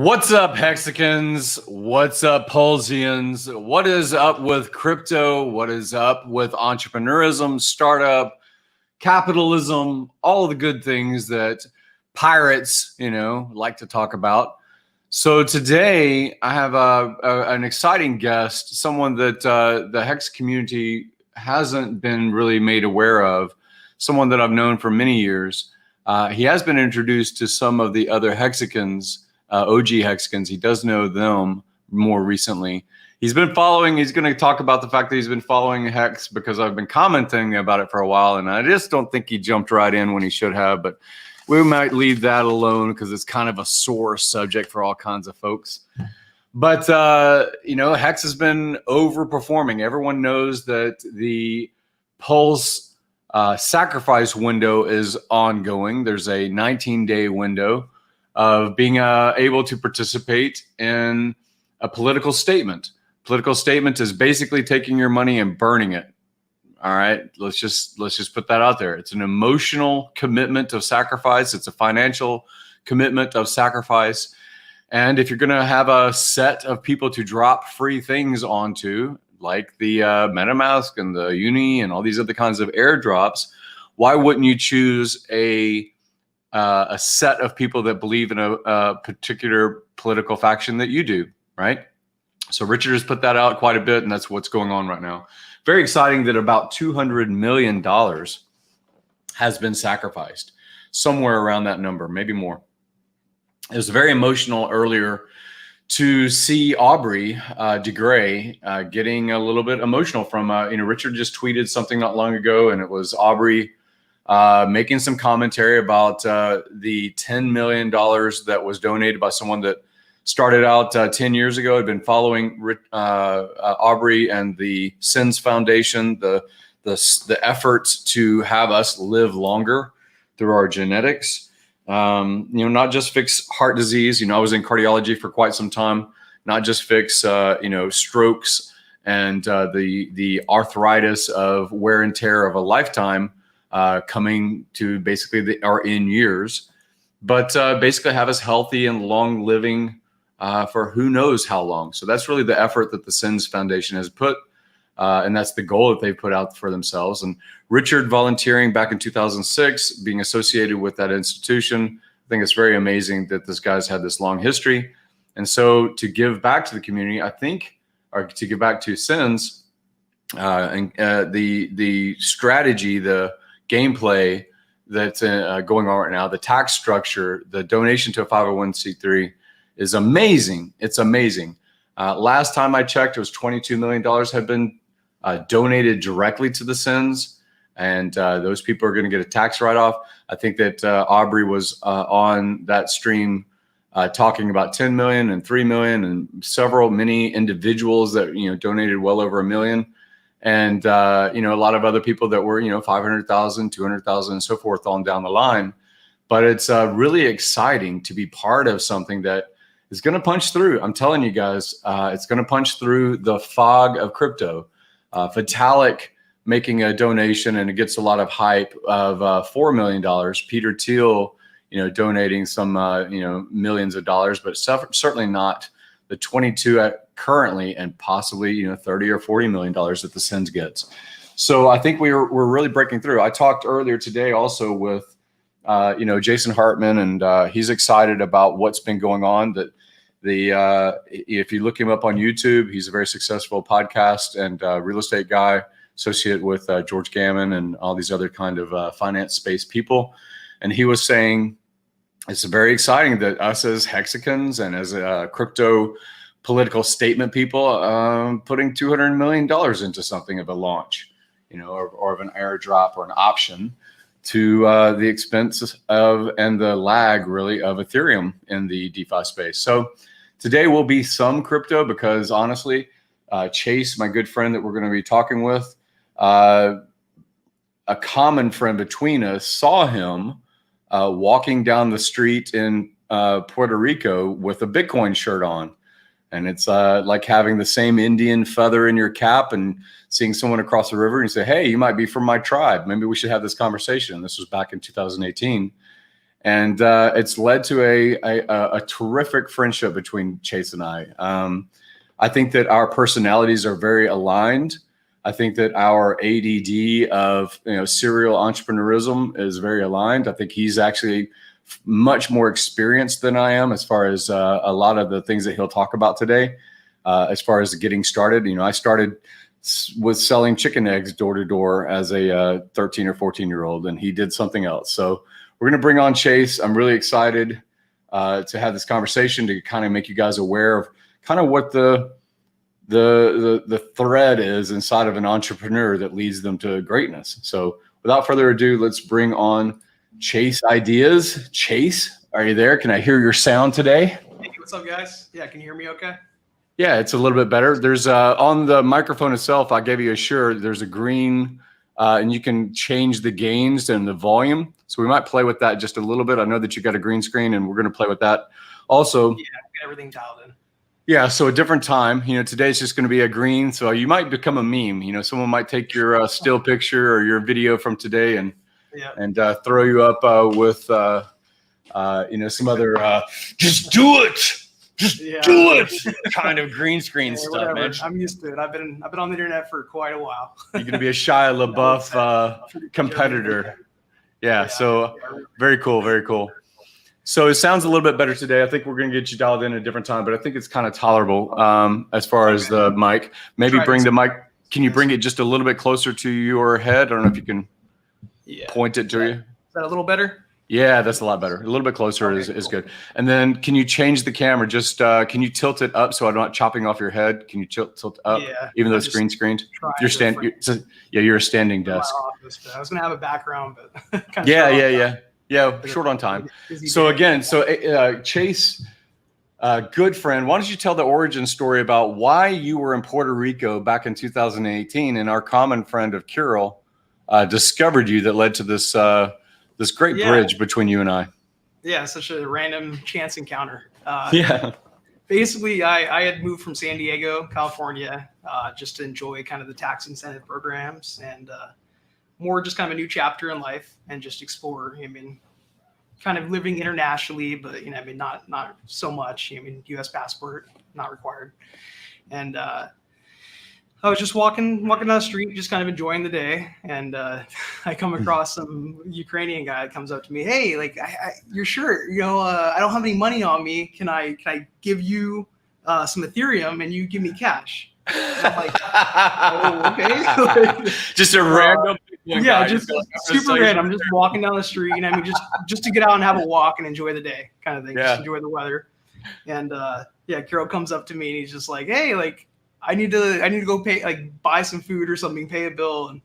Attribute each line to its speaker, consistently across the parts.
Speaker 1: What's up, Hexicans? What's up, Pulsians? What is up with crypto? What is up with entrepreneurism, startup, capitalism, all the good things that pirates, like to talk about. So today I have an exciting guest, someone that the Hex community hasn't been really made aware of, someone that I've known for many years. He has been introduced to some of the other Hexicans, OG Hexicans. He does know them more recently. He's going to talk about the fact that he's been following Hex because I've been commenting about it for a while, and I just don't think he jumped right in when he should have, but we might leave that alone because it's kind of a sore subject for all kinds of folks. But, Hex has been overperforming. Everyone knows that the Pulse sacrifice window is ongoing. There's a 19-day window of being able to participate in a political statement. Political statement is basically taking your money and burning it. All right, let's just put that out there. It's an emotional commitment of sacrifice. It's a financial commitment of sacrifice. And if you're going to have a set of people to drop free things onto, like the MetaMask and the Uni and all these other kinds of airdrops, why wouldn't you choose a set of people that believe in a particular political faction that you do, right? So Richard has put that out quite a bit, and that's what's going on right now. Very exciting that about $200 million has been sacrificed, somewhere around that number, maybe more. It was very emotional earlier to see Aubrey DeGray getting a little bit emotional from, Richard just tweeted something not long ago, and it was Aubrey making some commentary about the $10 million that was donated by someone that started out 10 years ago, had been following Aubrey and the SINS Foundation, the efforts to have us live longer through our genetics. Not just fix heart disease. I was in cardiology for quite some time, not just fix, strokes and the arthritis of wear and tear of a lifetime coming to basically our end years, but basically have us healthy and long living for who knows how long. So that's really the effort that the SINS Foundation has put, and that's the goal that they've put out for themselves. And Richard volunteering back in 2006, being associated with that institution, I think it's very amazing that this guy's had this long history. And so to give back to the community, or to give back to SINS, and the strategy, the gameplay that's going on right now, the tax structure, the donation to a 501c3 is amazing. It's amazing. Last time I checked, it was $22 million had been donated directly to the SINS, and those people are going to get a tax write-off. I think that Aubrey was on that stream talking about 10 million and 3 million and many individuals that donated well over $1 million. And, a lot of other people that were, 500,000, 200,000 and so forth on down the line. But it's really exciting to be part of something that is going to punch through. I'm telling you guys, it's going to punch through the fog of crypto. Vitalik making a donation, and it gets a lot of hype of $4 million. Peter Thiel, donating some, millions of dollars, but certainly not the 22 currently, and possibly 30 or $40 million that the SINS gets. So I think we're really breaking through. I talked earlier today also with Jason Hartman, and he's excited about what's been going on. That if you look him up on YouTube, he's a very successful podcast and real estate guy, associate with George Gammon and all these other kind of finance space people. And he was saying it's very exciting that us as Hexicans and as crypto political statement people putting $200 million into something of a launch, or of an airdrop or an option to the expense of and the lag really of Ethereum in the DeFi space. So today will be some crypto because honestly, Chase, my good friend that we're going to be talking with, a common friend between us, saw him walking down the street in Puerto Rico with a Bitcoin shirt on. And it's like having the same Indian feather in your cap and seeing someone across the river and you say, hey, you might be from my tribe. Maybe we should have this conversation. This was back in 2018. And it's led to a terrific friendship between Chase and I. I think that our personalities are very aligned. I think that our ADD of serial entrepreneurism is very aligned. I think he's actually much more experienced than I am as far as a lot of the things that he'll talk about today. As far as getting started, I started with selling chicken eggs door to door as a 13 or 14-year-old, and he did something else. So we're going to bring on Chase. I'm really excited to have this conversation to kind of make you guys aware of kind of what the thread is inside of an entrepreneur that leads them to greatness. So without further ado, let's bring on Chase Ideas. Chase, are you there? Can I hear your sound today?
Speaker 2: Hey, what's up, guys? Yeah, can you hear me okay?
Speaker 1: Yeah, it's a little bit better. There's on the microphone itself, I gave you a shirt. There's a green, and you can change the gains and the volume. So we might play with that just a little bit. I know that you got a green screen, and we're going to play with that. Also,
Speaker 2: yeah, got everything dialed in.
Speaker 1: Yeah, so a different time. Today's just going to be a green, so you might become a meme. Someone might take your still picture or your video from today and throw you up with some other just do it. Just do it kind of green screen stuff,
Speaker 2: whatever.
Speaker 1: man.
Speaker 2: I'm used to it. I've been on the internet for quite a while.
Speaker 1: You're gonna be a Shia LaBeouf competitor. Yeah, so very cool, very cool. So it sounds a little bit better today. I think we're gonna get you dialed in at a different time, but I think it's kind of tolerable as far as the mic. Maybe bring the mic. Can you bring it just a little bit closer to your head? I don't know if you can point it to you.
Speaker 2: Is that a little better?
Speaker 1: Yeah, that's a lot better. A little bit closer is good. And then can you change the camera? Just can you tilt it up so I'm not chopping off your head? Can you tilt up even though it's green screened? You're a standing desk.
Speaker 2: I was gonna have a background, but
Speaker 1: short on time. So again, Chase, good friend, why don't you tell the origin story about why you were in Puerto Rico back in 2018 and our common friend of Kirill discovered you that led to this this great bridge between you and I.
Speaker 2: Yeah, such a random chance encounter. Basically, I had moved from San Diego, California, just to enjoy kind of the tax incentive programs and more just kind of a new chapter in life and just explore. Kind of living internationally, but not so much. U.S. passport not required, and I was just walking down the street, just kind of enjoying the day, and I come across some Ukrainian guy that comes up to me. Hey, like, you're sure? I don't have any money on me. Can I give you some Ethereum and you give me cash? And I'm like, oh, okay.
Speaker 1: Just a random.
Speaker 2: Just super random. I'm just walking down the street, just to get out and have a walk and enjoy the day, kind of thing. Just enjoy the weather. And Carol comes up to me and he's just like, hey, like, I need to go pay, like, buy some food or something, pay a bill, and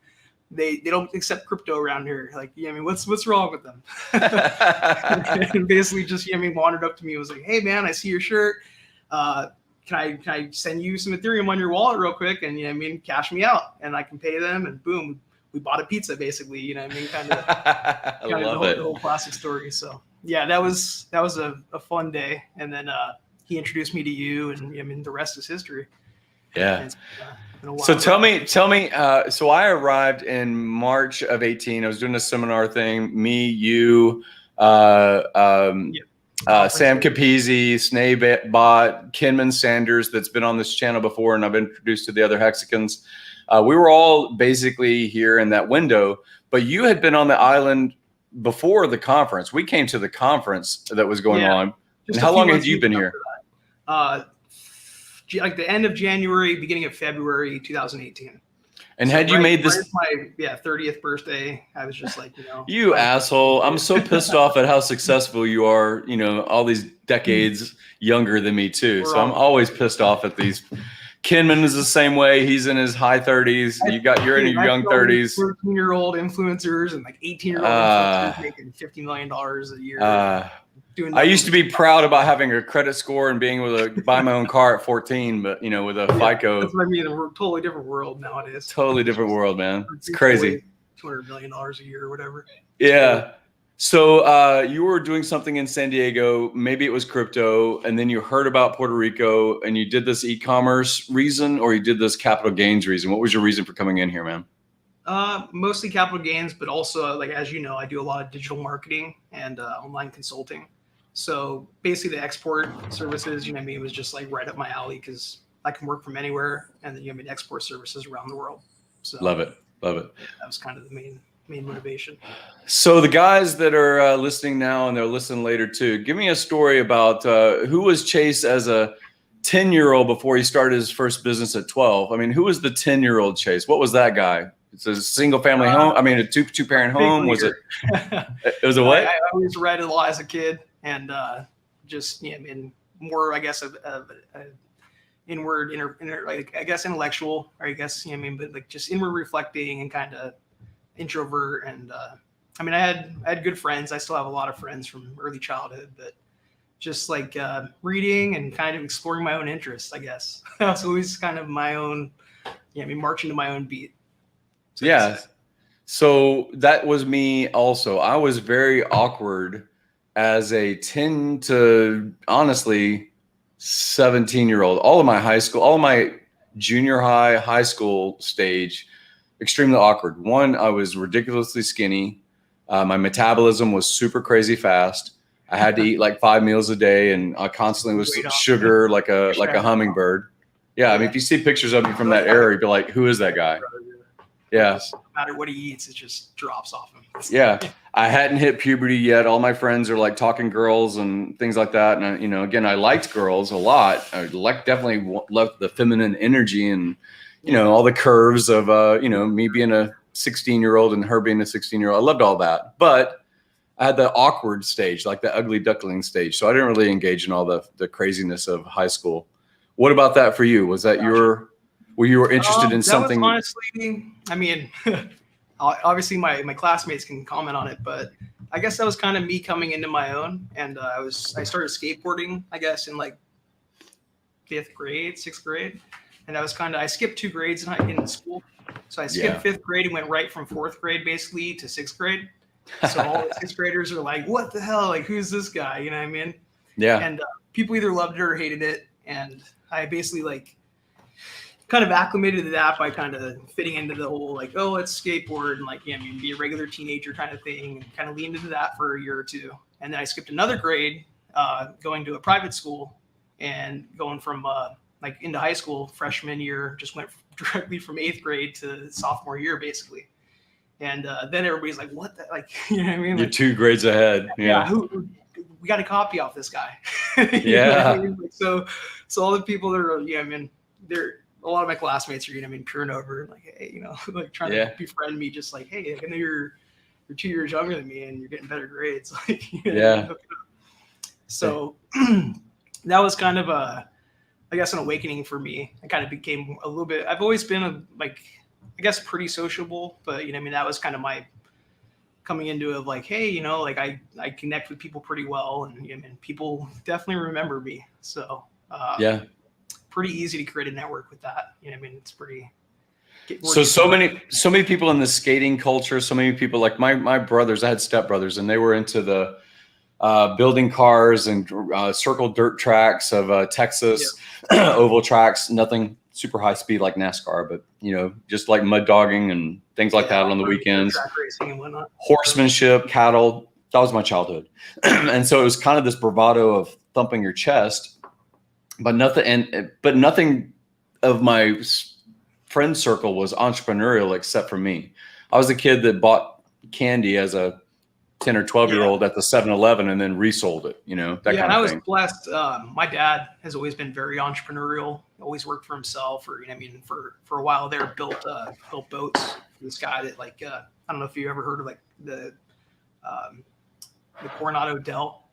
Speaker 2: they don't accept crypto around here. Like, what's wrong with them? And basically just wandered up to me and was like, hey man, I see your shirt. Can I send you some Ethereum on your wallet real quick and cash me out and I can pay them, and boom, we bought a pizza basically. Kind of the whole classic story. So yeah, that was a fun day, and then he introduced me to you, and the rest is history.
Speaker 1: Yeah. So tell me. So I arrived in March of 18. I was doing a seminar thing. Me, you, Sam Capizzi, Snabot, Kenman Sanders, that's been on this channel before, and I've been introduced to the other Hexicans. We were all basically here in that window, but you had been on the island before the conference. We came to the conference that was going on. And how long had you been here?
Speaker 2: Like the end of January, beginning of February, 2018.
Speaker 1: And had you made this?
Speaker 2: My 30th birthday. I was just like,
Speaker 1: you asshole. I'm so pissed off at how successful you are. All these decades younger than me too. So I'm always pissed off at these. Kenman is the same way. He's in his high 30s. You're in your young 30s.
Speaker 2: 13-year-old influencers and like 18-year-old influencers making $50 million a year.
Speaker 1: I used to be proud about having a credit score and being able to buy my own car at 14, but with a FICO.
Speaker 2: That's what I mean. We're a totally different world nowadays.
Speaker 1: Totally different world, man. It's crazy.
Speaker 2: $200 million a year or whatever.
Speaker 1: Yeah. So you were doing something in San Diego, maybe it was crypto, and then you heard about Puerto Rico and you did this e-commerce reason, or you did this capital gains reason. What was your reason for coming in here, man?
Speaker 2: Mostly capital gains, but also, like, as you know, I do a lot of digital marketing and online consulting. So basically the export services, you know what I mean, was just like right up my alley because I can work from anywhere, and then you know what I mean, export services around the world. So
Speaker 1: Love it. Love it.
Speaker 2: yeah, that was kind of the main motivation.
Speaker 1: So the guys that are listening now and they'll listen later too, give me a story about who was Chase as a 10-year-old before he started his first business at 12. I mean, who was the 10-year-old Chase? What was that guy? It's a single family home. I mean, a two parent home. Was it? It was a what?
Speaker 2: I always read a lot as a kid, and just I mean, more I guess of inward, like I guess intellectual, or I guess you know what I mean, but like just inward reflecting and kind of introvert. And I mean, I had good friends. I still have a lot of friends from early childhood, but just like reading and kind of exploring my own interests, I guess. I was always kind of my own, I mean, marching to my own beat.
Speaker 1: So yeah. So that was me also. I was very awkward as a 10 to honestly 17-year-old. All of my high school, all of my junior high school stage, extremely awkward. One, I was ridiculously skinny. My metabolism was super crazy fast. I had to eat like 5 meals a day, and I constantly was sugar like a hummingbird. Yeah, I mean, if you see pictures of me from that era, you'd be like, "Who is that guy?" Yeah.
Speaker 2: No matter what he eats, it just drops off him.
Speaker 1: Yeah, I hadn't hit puberty yet. All my friends are like talking girls and things like that, and I, you know, again, I liked girls a lot. I definitely loved the feminine energy and you know all the curves of you know me being a 16-year-old and her being a 16-year-old. I loved all that, but I had the awkward stage, like the ugly duckling stage. So I didn't really engage in all the craziness of high school. What about that for you? Was that were you interested in something?
Speaker 2: Honestly, I mean, obviously my classmates can comment on it, but I guess that was kind of me coming into my own. And I started skateboarding, I guess, in like 5th grade, 6th grade. And I was I skipped 2 grades in school. So I skipped 5th grade and went right from 4th grade basically to 6th grade. So all the 6th graders are like, what the hell? Like, who's this guy? You know what I mean?
Speaker 1: Yeah.
Speaker 2: And people either loved it or hated it. And I basically like kind of acclimated to that by kind of fitting into the whole, like, oh, let's skateboard and like, yeah, I mean, be a regular teenager kind of thing, and kind of leaned into that for a year or two. And then I skipped another grade, going to a private school, and going from like into high school freshman year, just went directly from 8th grade to sophomore year basically. And then everybody's like, what the, like, you know what I mean?
Speaker 1: You're
Speaker 2: like,
Speaker 1: 2 grades ahead. Yeah.
Speaker 2: We got a copy off this guy.
Speaker 1: Yeah.
Speaker 2: I mean? Like, so all the people that are, yeah, I mean, they're, a lot of my classmates are, you know, I mean, peering over, like, hey, you know, like trying to befriend me, just like, hey, I know you're 2 years younger than me and you're getting better grades. Like, you know, so that was kind of I guess, an awakening for me. I kind of became a little bit, I've always been I guess pretty sociable, but you know, I mean, that was kind of my coming into it, like, hey, you know, like I connect with people pretty well, and you know, and people definitely remember me. So pretty easy to create a network with that. You know, I mean, it's pretty.
Speaker 1: So many people in the skating culture. So many people, like my brothers. I had stepbrothers, and they were into the building cars and circle dirt tracks of Texas, oval tracks. Nothing super high speed like NASCAR, but you know, just like mud dogging and things like that on the weekends.
Speaker 2: Track racing and whatnot.
Speaker 1: Horsemanship, cattle. That was my childhood, and so it was kind of this bravado of thumping your chest. But nothing of my friend circle was entrepreneurial except for me. I was the kid that bought candy as a 10 or 12-year-old at the 7-Eleven and then resold it, you know, that kind of thing.
Speaker 2: And I was blessed. My dad has always been very entrepreneurial, always worked for himself, or, you know, I mean, for a while there, built boats. This guy that, like, I don't know if you ever heard of like the Coronado Del.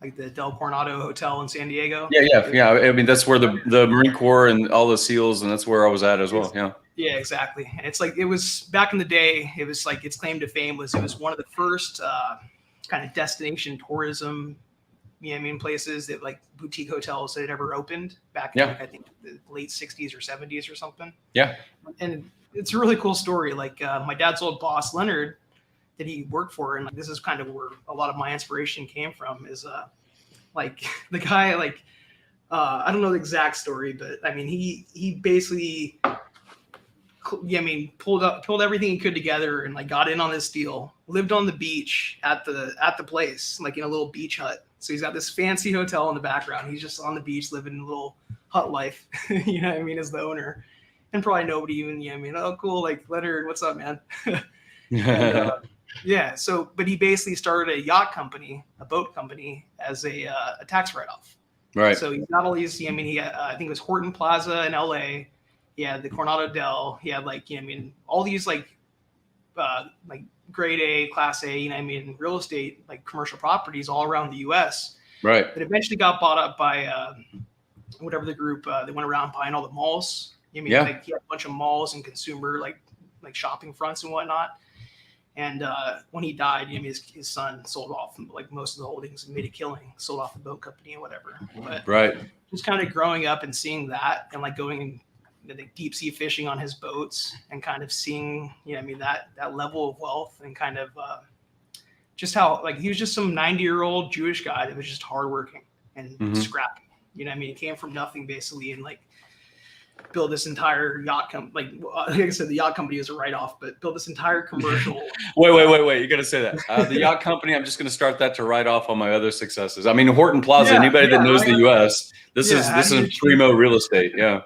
Speaker 2: Like the Del Coronado Hotel in San Diego.
Speaker 1: Yeah. I mean, that's where the Marine Corps and all the SEALs, and that's where I was at as well.
Speaker 2: Yeah, exactly. And it's like, it was back in the day, it was like, its claim to fame was, it was one of the first kind of destination tourism, you know what I mean, places that, like, boutique hotels that had ever opened back in like, I think the late 60s or 70s or something. Yeah. And it's a really cool story. Like my dad's old boss, Leonard, that he worked for, and like, this is kind of where a lot of my inspiration came from, is like the guy, like I don't know the exact story, but I mean, he basically I mean, pulled everything he could together and like got in on this deal. Lived on the beach at the place, like in a little beach hut. So he's got this fancy hotel in the background. He's just on the beach living a little hut life. You know what I mean? As the owner, and probably nobody even. You know what I mean? Oh, cool. Like Leonard, what's up, man? And, yeah. So, but he basically started a yacht company, a boat company, as a tax write-off.
Speaker 1: Right.
Speaker 2: So he's got all these. I mean, he had, I think it was Horton Plaza in L.A. He had the Coronado Del. He had like, you know, I mean, all these like grade A, class A, you know, I mean, real estate, like commercial properties all around the U.S.
Speaker 1: Right.
Speaker 2: That eventually got bought up by whatever the group. They went around buying all the malls. You know, I mean, like he had a bunch of malls and consumer like shopping fronts and whatnot. And when he died, you know, his son sold off like most of the holdings and made a killing, sold off the boat company and whatever. But
Speaker 1: right.
Speaker 2: Just kind of growing up and seeing that and like going and deep sea fishing on his boats and kind of seeing, you know, I mean, that level of wealth and kind of just how like he was just some 90-year-old Jewish guy that was just hardworking and scrappy. You know, I mean, he came from nothing basically and like build this entire yacht company. Like I said, the yacht company is a write-off, but build this entire commercial.
Speaker 1: Wait! You got to say that the yacht company. I'm just going to start that to write off on my other successes. I mean, Horton Plaza. Anybody that knows the U.S., this is primo real estate. Yeah.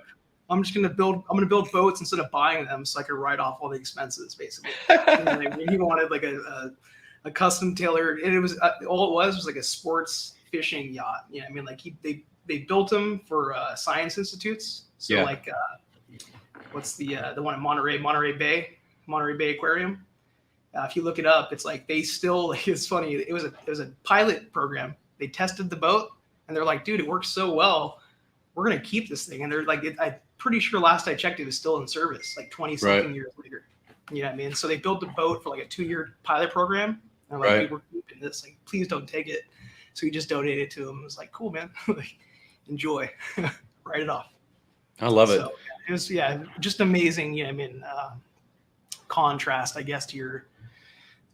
Speaker 2: I'm gonna build boats instead of buying them, so I could write off all the expenses, basically. He wanted like a custom tailored, and it was all it was like a sports fishing yacht. You know, I mean, like they built them for science institutes. So like, what's the one in Monterey Bay Aquarium? If you look it up, it's like they still. It's funny. It was a pilot program. They tested the boat, and they're like, dude, it works so well. We're gonna keep this thing, and they're like, I'm pretty sure last I checked, it was still in service, like 20-something years later. You know what I mean? So they built the boat for like a 2-year pilot program, and like, hey, we're keeping this. Like, please don't take it. So he just donated it to him. It was like, cool, man. Like, enjoy, write it off.
Speaker 1: I love it. So,
Speaker 2: it was just amazing. You know, I mean, contrast, I guess, to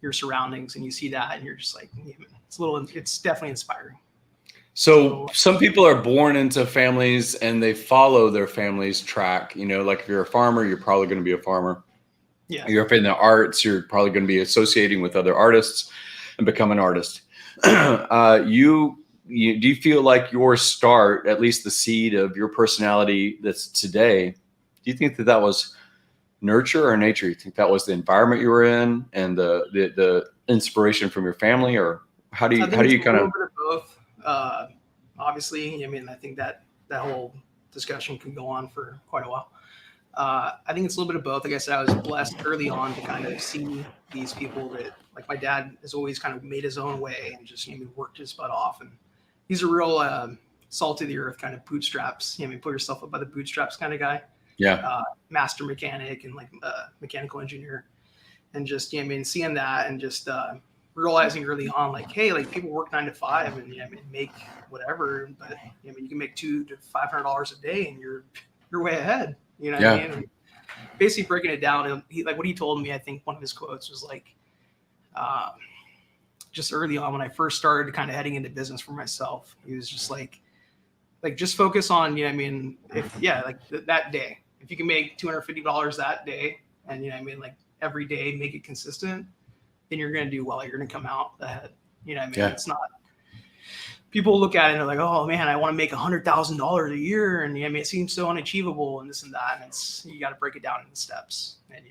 Speaker 2: your surroundings, and you see that, and you're just like, it's definitely inspiring.
Speaker 1: So some people are born into families and they follow their family's track. You know, like if you're a farmer, you're probably going to be a farmer.
Speaker 2: Yeah.
Speaker 1: You're in the arts, you're probably going to be associating with other artists and become an artist. Do you feel like your start, at least the seed of your personality that's today, do you think that was nurture or nature? You think that was the environment you were in and the inspiration from your family, or how do you kind of?
Speaker 2: A little bit of both. Obviously, I mean, I think that whole discussion can go on for quite a while. I think it's a little bit of both. Like I said, I was blessed early on to kind of see these people that, like my dad has always kind of made his own way and just, worked his butt off. And he's a real salt of the earth kind of bootstraps, pull yourself up by the bootstraps kind of guy.
Speaker 1: Yeah.
Speaker 2: Master mechanic and like mechanical engineer. And just, seeing that and just realizing early on, like, hey, like people work 9 to 5 and make whatever, but you can make $200 to $500 a day and you're way ahead. You know what I mean? And basically breaking it down, and what he told me, I think one of his quotes was like, just early on when I first started kind of heading into business for myself, he was just like just focus on, that day, if you can make $250 that day and like every day make it consistent, then you're going to do well. You're going to come out ahead. It's not, people look at it and they're like, oh man, I want to make $100,000 a year. And it seems so unachievable and this and that. And you got to break it down into steps. And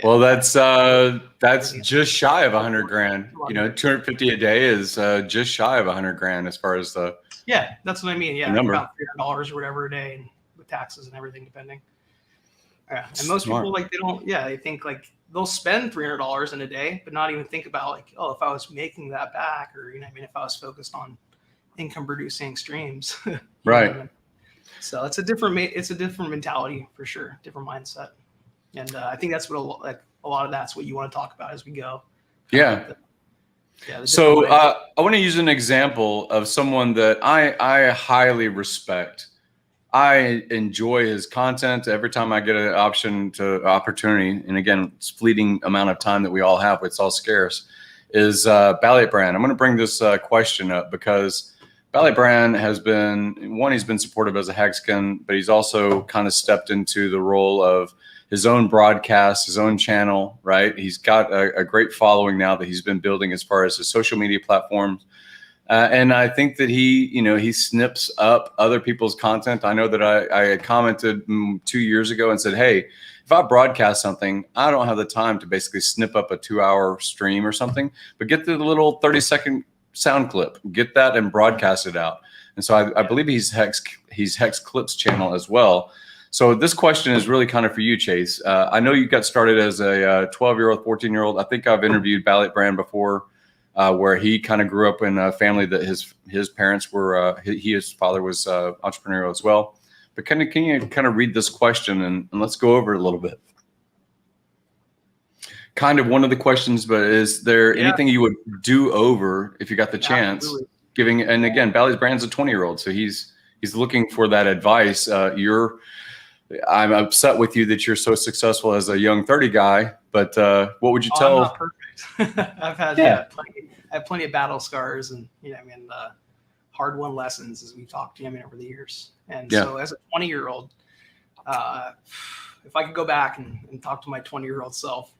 Speaker 1: well, that's just shy of $100,000. 250 a day is just shy of $100,000 as far as the.
Speaker 2: Yeah, that's what I mean. Yeah.
Speaker 1: Number.
Speaker 2: About $300 or whatever a day, and with taxes and everything, depending. Yeah. And most people they think like they'll spend $300 in a day, but not even think about like, oh, if I was making that back, or if I was focused on income producing streams.
Speaker 1: Right.
Speaker 2: So it's a different mentality for sure, different mindset, and I think that's what a lot of that's what you want to talk about as we go.
Speaker 1: Yeah. So I want to use an example of someone that I highly respect. I enjoy his content every time I get an opportunity. And again, it's fleeting amount of time that we all have. It's all scarce. Is Ballet Brand. I'm going to bring this question up because Ballet Brand has been, he's been supportive as a Hagskin, but he's also kind of stepped into the role of his own broadcast, his own channel, right? He's got a great following now that he's been building as far as his social media platforms. And I think that he snips up other people's content. I know that I had commented 2 years ago and said, hey, if I broadcast something, I don't have the time to basically snip up a 2-hour stream or something, but get the little 30-second sound clip, get that and broadcast it out. And so I believe he's Hex Clips channel as well. So this question is really kind of for you, Chase. I know you got started as a 12-year-old, 14-year-old. I think I've interviewed Ballet Brand before, where he kind of grew up in a family that his parents were, his father was entrepreneurial as well. But can you kind of read this question and let's go over it a little bit? Kind of one of the questions, but is there anything you would do over if you got the chance?
Speaker 2: Absolutely.
Speaker 1: And again, Ballet Brand's a 20-year-old, so he's looking for that advice. I'm upset with you that you're so successful as a young 30 guy, but what would you tell?
Speaker 2: I'm not perfect. I've had plenty of battle scars and hard-won lessons as we talked over the years. And so as a 20-year-old, if I could go back and talk to my 20-year-old self,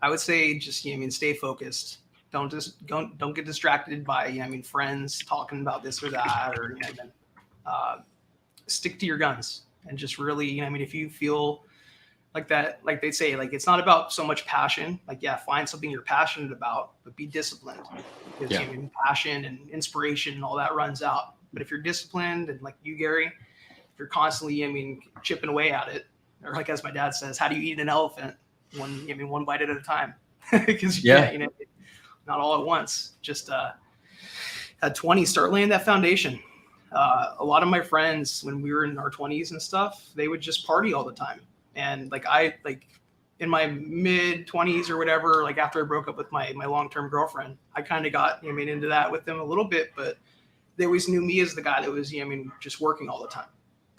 Speaker 2: I would say just stay focused. Don't get distracted by friends talking about this or that, or stick to your guns and just really if you feel like that, like they say, like it's not about so much passion. Like find something you're passionate about, but be disciplined, because passion and inspiration and all that runs out. But if you're disciplined and like you, Gary, if you're constantly chipping away at it, or like as my dad says, how do you eat an elephant? One bite at a time, because you can't, not all at once. Just at 20, start laying that foundation. A lot of my friends, when we were in our 20s and stuff, they would just party all the time. And in my mid 20s or whatever, like after I broke up with my long-term girlfriend, I kind of got into that with them a little bit, but they always knew me as the guy that was just working all the time.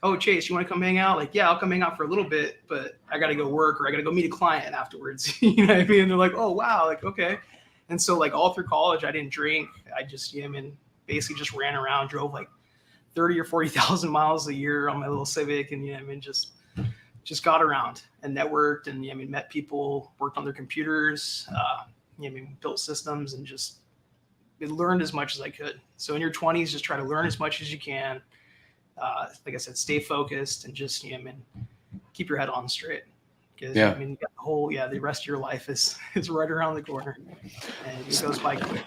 Speaker 2: Oh, Chase, you want to come hang out? Like, yeah, I'll come hang out for a little bit, but I got to go work, or I got to go meet a client afterwards. You know what I mean? And they're like, oh, wow. Like, okay. And so all through college, I didn't drink. I just, basically just ran around, drove 30 or 40,000 miles a year on my little Civic. And, just got around and networked and, met people, worked on their computers, built systems, and just learned as much as I could. So in your 20s, just try to learn as much as you can. Like I said, stay focused and just keep your head on straight, because you got the rest of your life is right around the corner, and it goes by quick.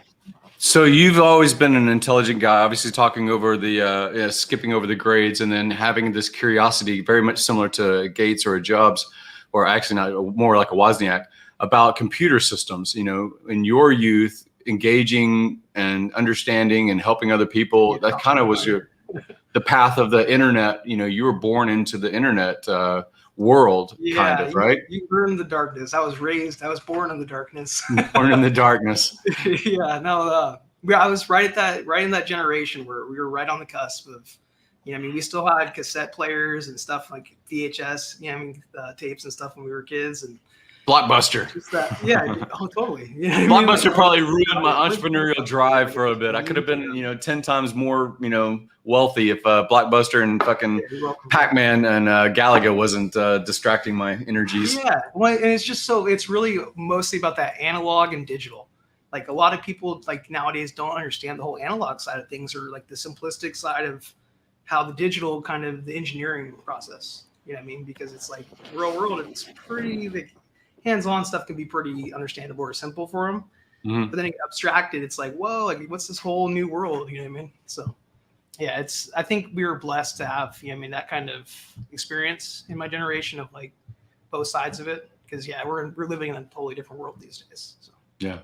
Speaker 1: So you've always been an intelligent guy, obviously talking over the skipping over the grades, and then having this curiosity, very much similar to Gates or a Jobs, or actually not, more like a Wozniak, about computer systems. In your youth, engaging and understanding and helping other people. That kind of was the path of the internet. You were born into the internet world, kind of, right?
Speaker 2: You were in the darkness. I was born in the darkness.
Speaker 1: Born in the darkness.
Speaker 2: I was right in that generation where we were right on the cusp of, we still had cassette players and stuff like VHS, tapes and stuff when we were kids, and
Speaker 1: Blockbuster.
Speaker 2: Totally.
Speaker 1: Blockbuster probably ruined my entrepreneurial drive for a bit. I could have been, 10 times more, wealthy if Blockbuster and fucking Pac-Man and Galaga wasn't distracting my energies.
Speaker 2: Yeah, well, and it's really mostly about that analog and digital. Like a lot of people nowadays don't understand the whole analog side of things, or the simplistic side of how the digital kind of the engineering process. You know what I mean? Because it's real world, it's pretty hands-on stuff can be pretty understandable or simple for them. Mm-hmm. But then it get abstracted. It's whoa, what's this whole new world? You know what I mean? So yeah, I think we were blessed to have, that kind of experience in my generation of both sides of it. Because we're living in a totally different world these days. So. Yeah.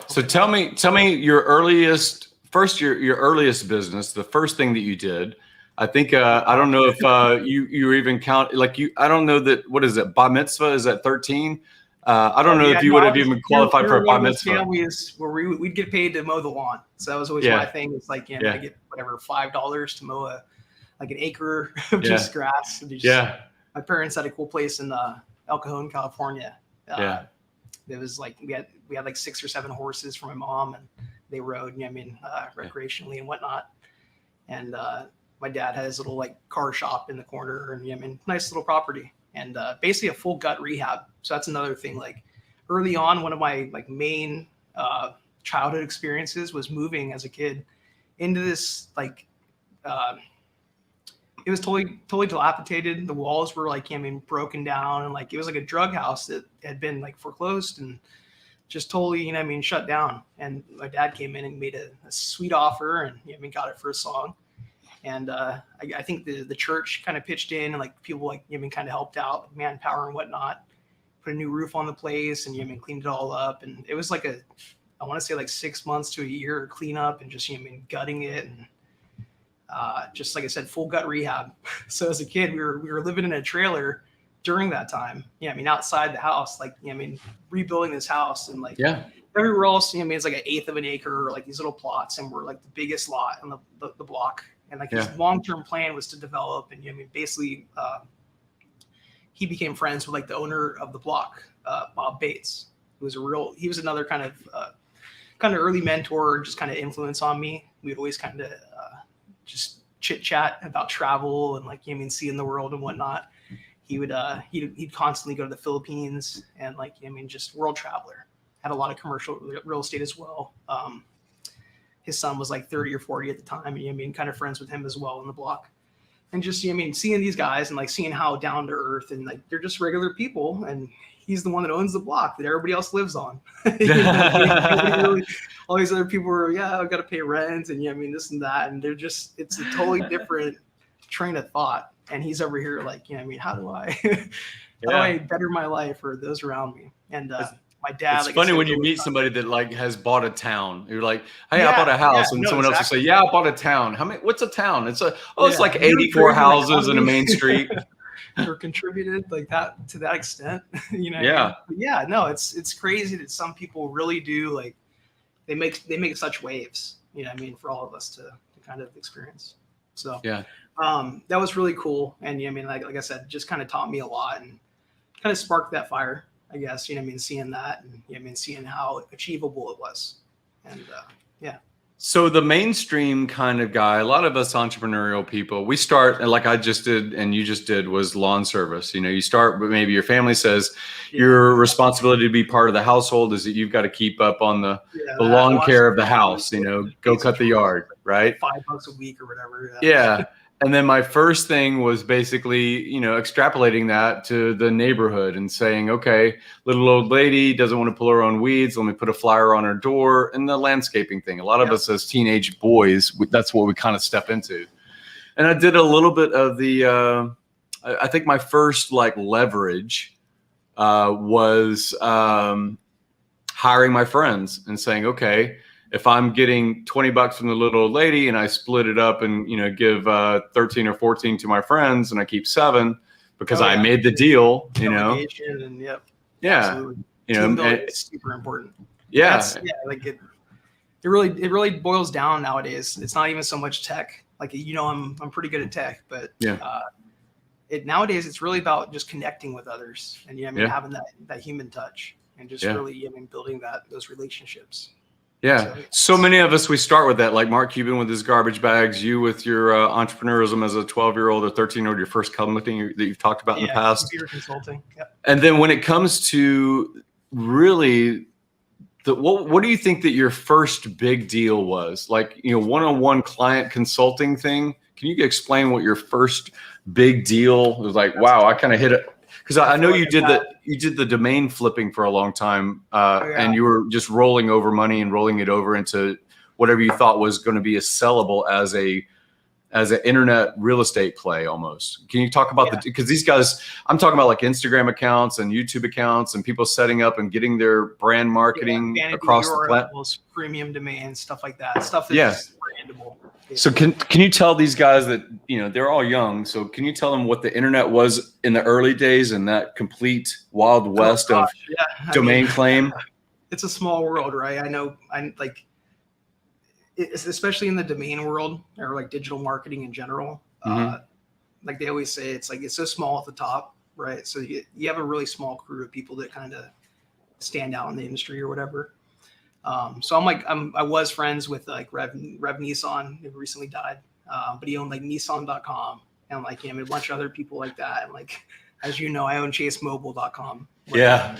Speaker 1: So tell me your earliest business, the first thing that you did. I think I don't know if you even count I don't know that, what is it, bar mitzvah is at 13? I don't know if you would have even qualified for a bar mitzvah.
Speaker 2: Families where we'd get paid to mow the lawn, so that was always my thing. It's I get whatever $5 to mow an acre of just grass. And my parents had a cool place in El Cajon, California. It was we had 6 or 7 horses for my mom, and they rode recreationally and whatnot. And my dad had his little car shop in the corner, and nice little property. and basically a full gut rehab. So that's another thing. Like early on, one of my like main childhood experiences was moving as a kid into this like it was totally dilapidated. The walls were like, broken down, and like it was like a drug house that had been like foreclosed and just totally, shut down. And my dad came in and made a sweet offer, and got it for a song. And I think the church kind of pitched in, and like people like kind of helped out, like manpower and whatnot. Put a new roof on the place, and cleaned it all up. And it was like I want to say like 6 months to a year cleanup, and just gutting it, and just like I said, full gut rehab. So as a kid, we were living in a trailer during that time. Outside the house, like rebuilding this house, and like everywhere else, it's like 1/8 of an acre, or like these little plots, and we're like the biggest lot on the block. And like his long-term plan was to develop, and basically he became friends with like the owner of the block, Bob Bates, who was he was another kind of early mentor, just kind of influence on me. We'd always kind of just chit chat about travel and like seeing the world and whatnot. He would he'd constantly go to the Philippines, and like just world traveler. Had a lot of commercial real estate as well. His son was like 30 or 40 at the time, and kind of friends with him as well in the block. And just seeing these guys and like seeing how down to earth, and like they're just regular people, and he's the one that owns the block that everybody else lives on. All these other people were, I've got to pay rent, and this and that, and it's a totally different train of thought. And he's over here like, how do I how do I better my life or those around me? And my dad.
Speaker 1: It's funny when you meet somebody that like has bought a town. You're like, hey, I bought a house, and someone else will say, I bought a town. How many? What's a town? It's it's like 84 houses in a main street.
Speaker 2: Or contributed like that to that extent, No, it's crazy that some people really do like they make such waves. For all of us to kind of experience. So that was really cool, and like I said, just kind of taught me a lot and kind of sparked that fire. I guess, seeing that, and seeing how achievable it was. And
Speaker 1: So the mainstream kind of guy, a lot of us entrepreneurial people, we start, and like I just did and you just did, was lawn service. You start, but maybe your family says your responsibility to be part of the household is that you've got to keep up on the lawn care of the house, go cut the yard, right?
Speaker 2: $5 a week or whatever.
Speaker 1: Yeah. And then my first thing was basically, extrapolating that to the neighborhood and saying, okay, little old lady doesn't want to pull her own weeds. Let me put a flyer on her door, and the landscaping thing. A lot of us as teenage boys, that's what we kind of step into. And I did a little bit of the, I think my first like leverage was hiring my friends and saying, okay, if I'm getting $20 from the little old lady and I split it up and, give 13 or 14 to my friends, and I keep 7 because I made the deal,
Speaker 2: And, absolutely. Team building is super important. Like it really boils down nowadays. It's not even so much tech. Like, I'm pretty good at tech, but nowadays it's really about just connecting with others, and having that human touch, and just really building those relationships.
Speaker 1: So many of us, we start with that, like Mark Cuban with his garbage bags, you with your entrepreneurism as a 12-year-old or 13-year-old, your first company that you've talked about in the past.
Speaker 2: Computer consulting.
Speaker 1: And then when it comes to really, what do you think that your first big deal was? Like, one-on-one client consulting thing. Can you explain what your first big deal was like? Wow, I kind of hit it. Because I know you did the domain flipping for a long time, and you were just rolling over money and rolling it over into whatever you thought was going to be as sellable as an internet real estate play almost. Can you talk about because these guys, I'm talking about like Instagram accounts and YouTube accounts and people setting up and getting their brand marketing across the platform,
Speaker 2: premium domains, stuff like that, stuff that's brandable.
Speaker 1: So can you tell these guys that, they're all young. So can you tell them what the internet was in the early days and that complete wild west of domain claim?
Speaker 2: It's a small world, right? I know. It's especially in the domain world or like digital marketing in general. Like they always say, it's so small at the top, right? So you have a really small crew of people that kind of stand out in the industry or whatever. So I was friends with like Rev Nissan, who recently died, but he owned like Nissan.com and like him and a bunch of other people like that. And like as you know, I own chasemobile.com.
Speaker 1: Yeah,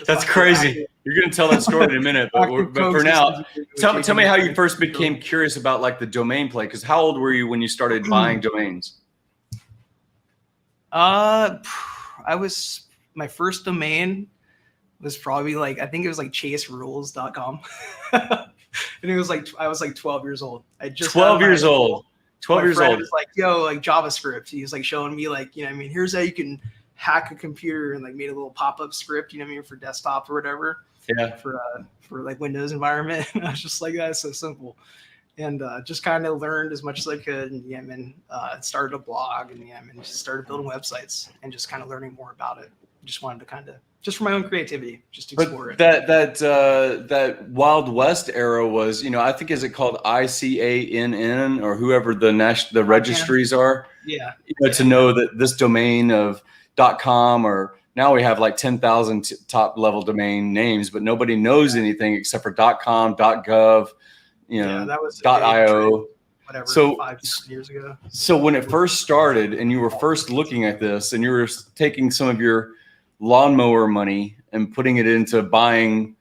Speaker 1: that's crazy. You're going to tell that story in a minute, but for now, tell me how you first became curious about like the domain play. Because how old were you when you started buying domains?
Speaker 2: My first domain was probably like, I think it was like chaserules.com. And it was like, I was like 12 years old. I just
Speaker 1: 12 years old. 12 years old.
Speaker 2: Was like, yo, like JavaScript. He was like showing me like, you know what I mean, here's how you can hack a computer, and like made a little pop-up script, you know what I mean, for desktop or whatever.
Speaker 1: Yeah.
Speaker 2: For like Windows environment. And I was just like, that's so simple. And just kind of learned as much as I could. And yeah, I mean, started a blog, and yeah, I mean, just started building websites and just kind of learning more about it. Just wanted to kind of, just for my own creativity, just to explore it.
Speaker 1: That Wild West era was, you know, I think, is it called ICANN or whoever the registries are?
Speaker 2: Yeah.
Speaker 1: You know, to know that this domain of .com, or now we have like 10,000 top level domain names, but nobody knows anything except for .com, .gov, you know,
Speaker 2: that was
Speaker 1: .io.
Speaker 2: Whatever,
Speaker 1: so
Speaker 2: 5 years ago.
Speaker 1: So when it first started and you were first looking at this and you were taking some of your lawnmower money and putting it into buying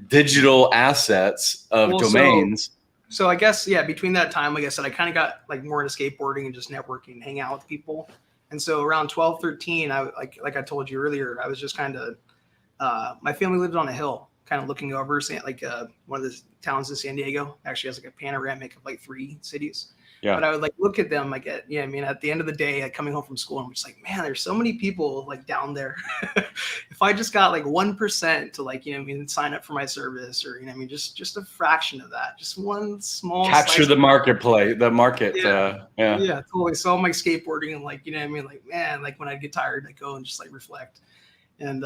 Speaker 1: digital assets of domains.
Speaker 2: So I guess, yeah, between that time, like I said, I kind of got like more into skateboarding and just networking, hang out with people. And so around 12, 13, I like I told you earlier, I was just kind of, my family lived on a hill, kind of looking over like one of the towns in San Diego. Actually has like a panoramic of like 3 cities. Yeah. But I would like look at them like at, I mean, at the end of the day, like coming home from school, I'm just like, man, there's so many people like down there. If I just got like 1% to like, I mean, sign up for my service, or, I mean, just a fraction of that, just one small
Speaker 1: capture the marketplace, the market.
Speaker 2: Yeah, totally. So I'm like skateboarding and like, I mean, like, man, like when I get tired, I go and just like reflect. And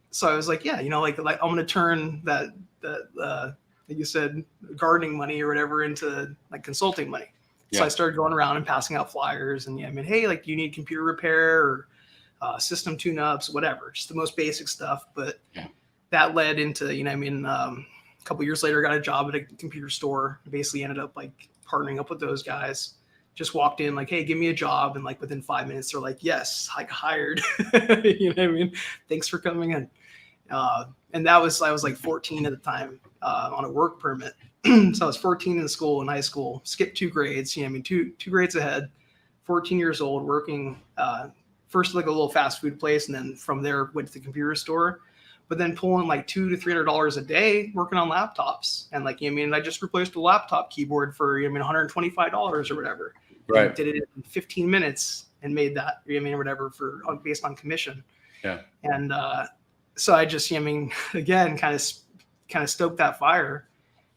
Speaker 2: so I was like, yeah, like I'm going to turn that like you said, gardening money or whatever into like consulting money. So I started going around and passing out flyers, and I mean, hey, like, do you need computer repair or system tune-ups, whatever, just the most basic stuff. But that led into, I mean, a couple years later, I got a job at a computer store. Basically ended up like partnering up with those guys. Just walked in like, hey, give me a job. And like within 5 minutes, they're like, yes, like hired. You know what I mean? Thanks for coming in. And I was like 14 at the time on a work permit. So I was 14 in high school, skipped 2 grades, I mean, two grades ahead, 14 years old, working first like a little fast food place. And then from there went to the computer store, but then pulling like $200 to $300 a day working on laptops. And like, I mean, I just replaced a laptop keyboard for, $125 or whatever.
Speaker 1: Right.
Speaker 2: And did it in 15 minutes and made that, whatever based on commission. Yeah. And so I just, again, kind of stoked that fire.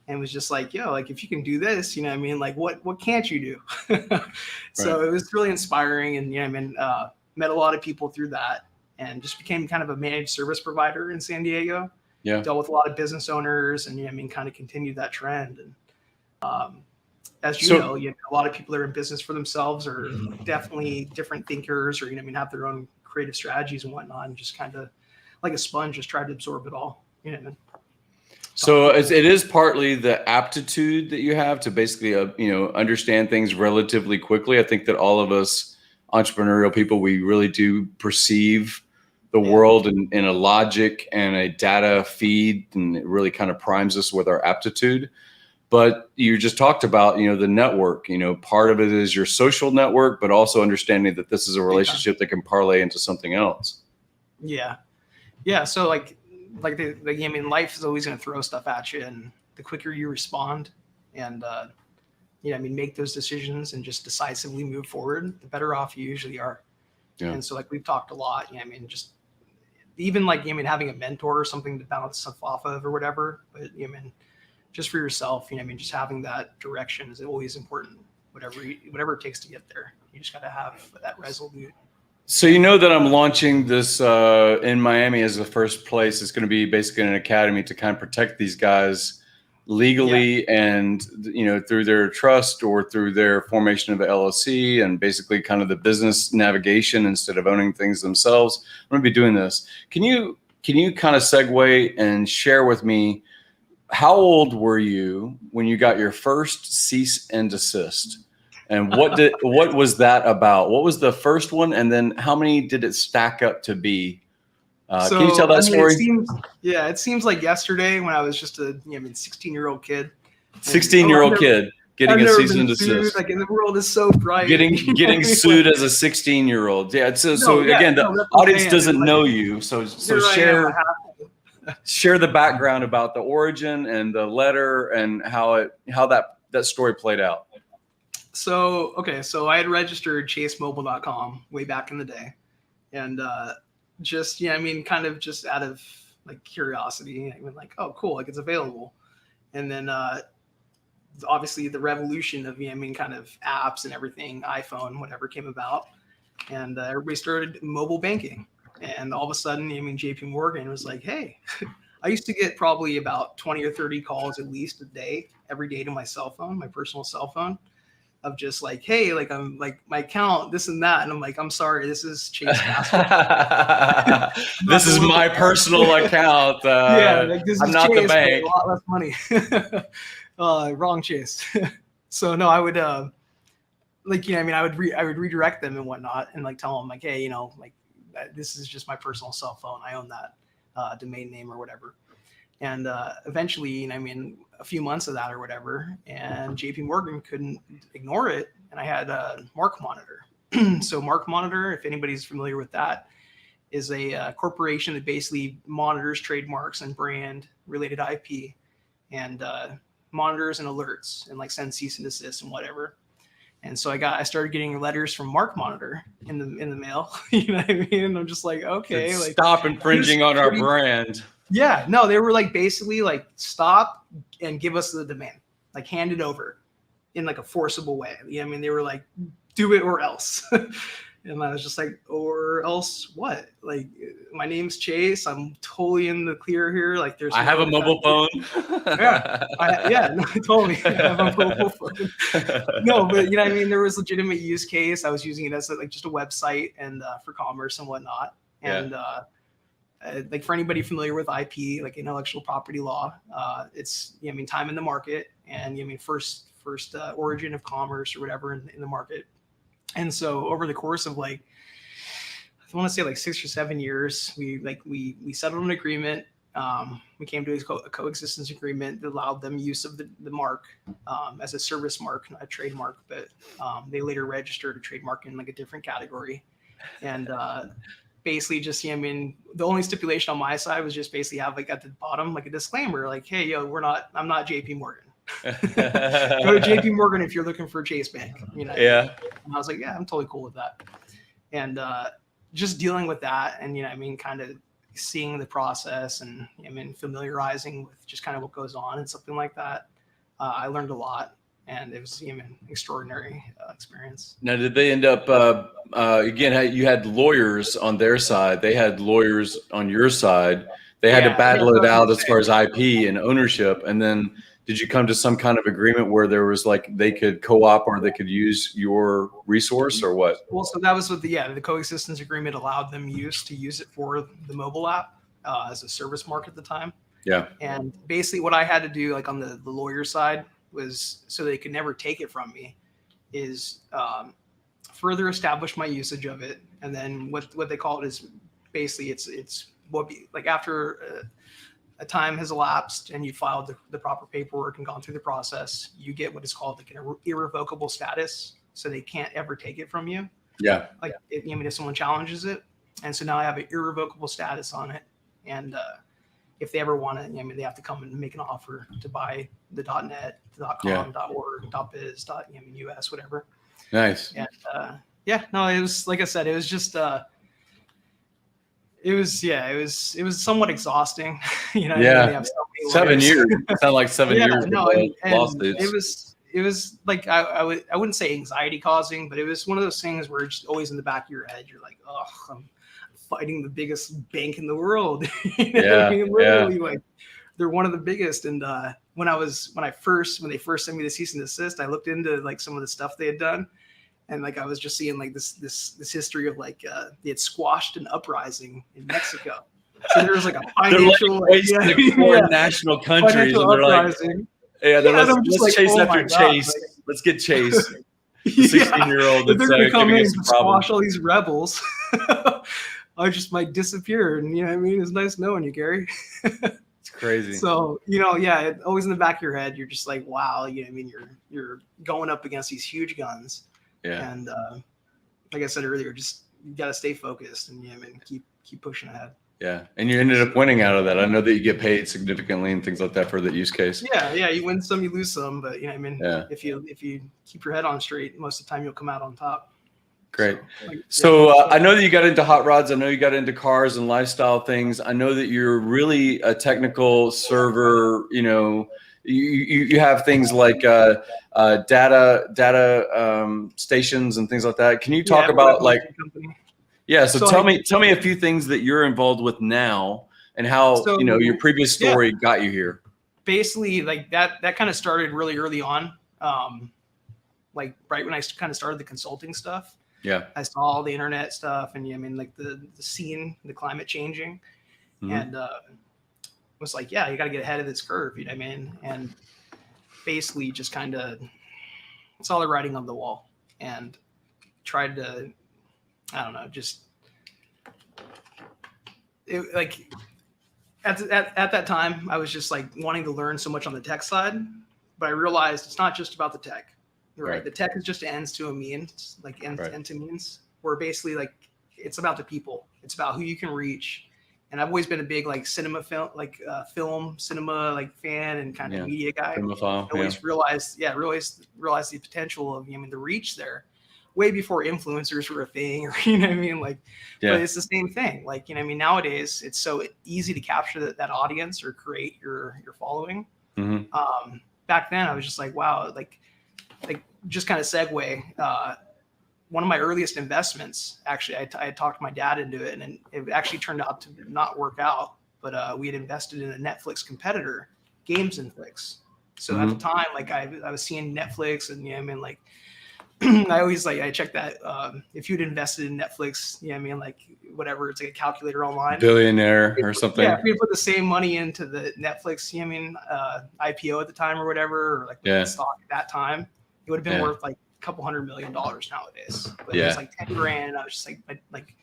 Speaker 2: And was just like, yo, like if you can do this, like what can't you do? So It was really inspiring, and met a lot of people through that, and just became kind of a managed service provider in San Diego. Yeah, dealt with a lot of business owners, and kind of continued that trend. And as you know, a lot of people that are in business for themselves are definitely different thinkers, or have their own creative strategies and whatnot, and just kind of like a sponge, just try to absorb it all.
Speaker 1: So it is partly the aptitude that you have to basically, understand things relatively quickly. I think that all of us entrepreneurial people, we really do perceive the world in a logic and a data feed, and it really kind of primes us with our aptitude. But you just talked about, the network, part of it is your social network, but also understanding that this is a relationship that can parlay into something else.
Speaker 2: Yeah. Yeah. So like life is always going to throw stuff at you, and the quicker you respond and, make those decisions and just decisively move forward, the better off you usually are. Yeah. And so like we've talked a lot, just even like, having a mentor or something to bounce stuff off of or whatever, but just for yourself, just having that direction is always important, whatever it takes to get there. You just got to have that resolute.
Speaker 1: So that I'm launching this in Miami as the first place. It's going to be basically an academy to kind of protect these guys legally and, through their trust or through their formation of an LLC, and basically kind of the business navigation instead of owning things themselves. I'm going to be doing this. Can you kind of segue and share with me, how old were you when you got your first cease and desist? And what was that about? What was the first one? And then how many did it stack up to be? Can you tell that story?
Speaker 2: It seems like yesterday when I was just a 16-year-old kid.
Speaker 1: 16-year-old kid getting a cease and desist.
Speaker 2: Like, and the world is so bright.
Speaker 1: Getting sued as a 16-year-old. Yeah. Again, the audience doesn't know you. So share the background about the origin and the letter and how that story played out.
Speaker 2: So I had registered ChaseMobile.com way back in the day, and kind of just out of like curiosity, I mean, like, oh, cool, like it's available, and then obviously the revolution of kind of apps and everything, iPhone, whatever came about, and everybody started mobile banking, and all of a sudden, JP Morgan was like, hey. I used to get probably about 20 or 30 calls at least a day, every day to my cell phone, my personal cell phone, of just like, hey, like I'm like my account, this and that. And I'm like, I'm sorry, this is Chase Gassert.
Speaker 1: This is my personal account.
Speaker 2: Like, this
Speaker 1: I'm
Speaker 2: is
Speaker 1: not
Speaker 2: Chase,
Speaker 1: the bank.
Speaker 2: a lot less money. Wrong Chase. So no, I would I would redirect them and whatnot and like tell them like, hey, like this is just my personal cell phone. I own that domain name or whatever. And eventually, a few months of that or whatever, and JP Morgan couldn't ignore it. And I had Mark Monitor. So Mark Monitor, if anybody's familiar with that, is a corporation that basically monitors trademarks and brand related IP and monitors and alerts and like sends cease and desist and whatever. And so I started getting letters from Mark Monitor in the mail. You know what I mean? And I'm just like, okay, like
Speaker 1: stop infringing on our brand.
Speaker 2: Yeah, no, they were like basically like stop and give us the demand, like hand it over in like a forcible way. They were like, do it or else. And I was just like, or else what? Like, my name's Chase. I'm totally in the clear here. Like,
Speaker 1: I have a mobile phone.
Speaker 2: Totally. I have a mobile phone. No, but there was legitimate use case. I was using it as like just a website and for commerce and whatnot. And like for anybody familiar with IP, like intellectual property law, it's time in the market and first origin of commerce or whatever in the market. And so over the course of like, I want to say like 6 or 7 years, we settled an agreement. We came to a coexistence agreement that allowed them use of the mark as a service mark, not a trademark, but they later registered a trademark in like a different category. And basically just, the only stipulation on my side was just basically have like at the bottom, like a disclaimer, like, hey, I'm not JP Morgan. Go to JP Morgan if you're looking for Chase Bank.
Speaker 1: Yeah.
Speaker 2: And I was like, yeah, I'm totally cool with that. And just dealing with that and kind of seeing the process and familiarizing with just kind of what goes on and something like that. I learned a lot and it was extraordinary experience. Now,
Speaker 1: did they end up again, you had lawyers on their side, they had lawyers on your side, they had to battle it out as far as IP and ownership, and then did you come to some kind of agreement where there was like they could co-op or they could use your resource or what?
Speaker 2: Well, so that was what the coexistence agreement allowed them to use it for the mobile app as a service mark at the time.
Speaker 1: Yeah.
Speaker 2: And basically what I had to do like on the lawyer side was so they could never take it from me is further establish my usage of it. And then what they call it is basically it's what be like after a time has elapsed and you filed the proper paperwork and gone through the process, you get what is called like an irrevocable status. So they can't ever take it from you.
Speaker 1: Yeah.
Speaker 2: Like if someone challenges it. And so now I have an irrevocable status on it. And if they ever want it, they have to come and make an offer to buy the .net, .com, .org, .biz, .us, whatever.
Speaker 1: Nice.
Speaker 2: And it was, like I said, it was just, it was somewhat exciting.
Speaker 1: Yeah. 7 years. It sounded like 7 years.
Speaker 2: No, and it was like I wouldn't say anxiety causing, but it was one of those things where it's just always in the back of your head. You're like, oh, I'm fighting the biggest bank in the world. Literally, like they're one of the biggest. And when they first sent me the cease and desist, I looked into like some of the stuff they had done. And like I was just seeing like this history of like they had squashed an uprising in Mexico. So there was like a financial
Speaker 1: foreign national countries, and they're uprising. Let's chase after Chase. Let's get Chase. 16-year-old
Speaker 2: If
Speaker 1: that's
Speaker 2: they're gonna come
Speaker 1: giving
Speaker 2: in
Speaker 1: us
Speaker 2: and
Speaker 1: a problem.
Speaker 2: squash all these rebels, I just might disappear. And you know what I mean? It's nice knowing you, Gary.
Speaker 1: It's crazy.
Speaker 2: So, always in the back of your head, you're just like, wow, you know what I mean? You're going up against these huge guns.
Speaker 1: Yeah.
Speaker 2: And like I said earlier, just you gotta stay focused and keep pushing ahead.
Speaker 1: Yeah. And you ended up winning out of that. I know that you get paid significantly and things like that for that use case.
Speaker 2: Yeah, you win some, you lose some, but you know what I mean?
Speaker 1: Yeah.
Speaker 2: If you keep your head on straight, most of the time you'll come out on top.
Speaker 1: Great. So I know that you got into hot rods. I know you got into cars and lifestyle things. I know that you're really a technical server. You know, you have things like data stations and things like that. Can you talk about like? Yeah. So tell me a few things that you're involved with now and how your previous story got you here.
Speaker 2: Basically, like that kind of started really early on. Like right when I kind of started the consulting stuff.
Speaker 1: Yeah,
Speaker 2: I saw all the internet stuff, and I mean, like the scene, the climate changing, and was like, yeah, you got to get ahead of this curve. You know what I mean? And basically, just kind of saw the writing on the wall, and tried to, I don't know, just like at that time, I was just like wanting to learn so much on the tech side, but I realized it's not just about the tech. Right. The tech is just ends to a means, like end to means, where basically like it's about the people. It's about who you can reach. And I've always been a big like cinema fan and kind of media guy. I always realized the potential of the reach there, way before influencers were a thing, or you know what I mean? Like, but it's the same thing. Like, you know what I mean? Nowadays it's so easy to capture that audience or create your following. Back then I was just like, wow, like just kind of segue. One of my earliest investments, actually, I had talked my dad into it, and it actually turned out to not work out. But we had invested in a Netflix competitor, Gamesflix. So at the time, like I was seeing Netflix, and I mean, like I always I checked that if you'd invested in Netflix, I mean, like whatever, it's like a calculator online,
Speaker 1: billionaire or something.
Speaker 2: Yeah, if you put the same money into the Netflix, IPO at the time or whatever, or like the stock at that time, it would have been worth like a couple $100 million nowadays. But it was like 10 grand. And I was just like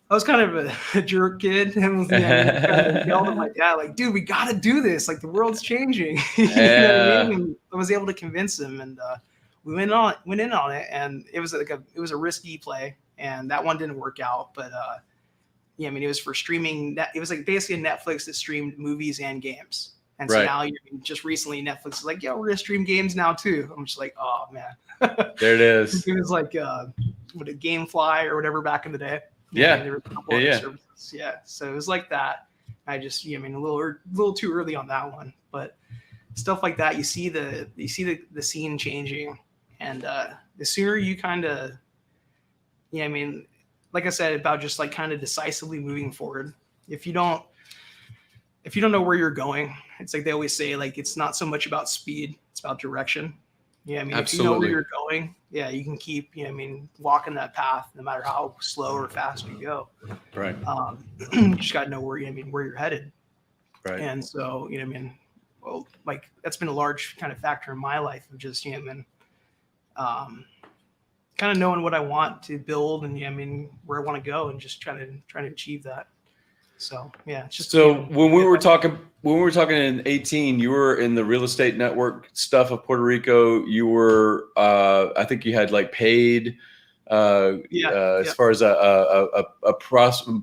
Speaker 2: I was kind of a jerk kid, and kind of yelled at my dad, like, dude, we got to do this. Like the world's changing. You know what I mean? And I was able to convince him, and we went in on it, and it was a risky play, and that one didn't work out. But I mean, it was for streaming. It was like basically a Netflix that streamed movies and games. And so now just recently Netflix is like, yeah, we're gonna stream games now too. I'm just like, oh man.
Speaker 1: There it is.
Speaker 2: It was like what a GameFly or whatever back in the day.
Speaker 1: Yeah.
Speaker 2: There were a couple other services. Yeah. So it was like that. I just, I mean, a little too early on that one, but stuff like that, you see the scene changing, and the sooner you kind of, I mean, like I said about just like kind of decisively moving forward. If you don't know where you're going, it's like they always say, like, it's not so much about speed, it's about direction. I mean, if you know where you're going, you can keep, walking that path no matter how slow or fast you go.
Speaker 1: Right.
Speaker 2: You just got to know where you're headed.
Speaker 1: Right.
Speaker 2: And so, well, like that's been a large kind of factor in my life of just, kind of knowing what I want to build and where I want to go and just trying to achieve that. So it's just
Speaker 1: when we were talking in 2018, you were in the real estate network stuff of Puerto Rico. You were I think you had like paid as far as a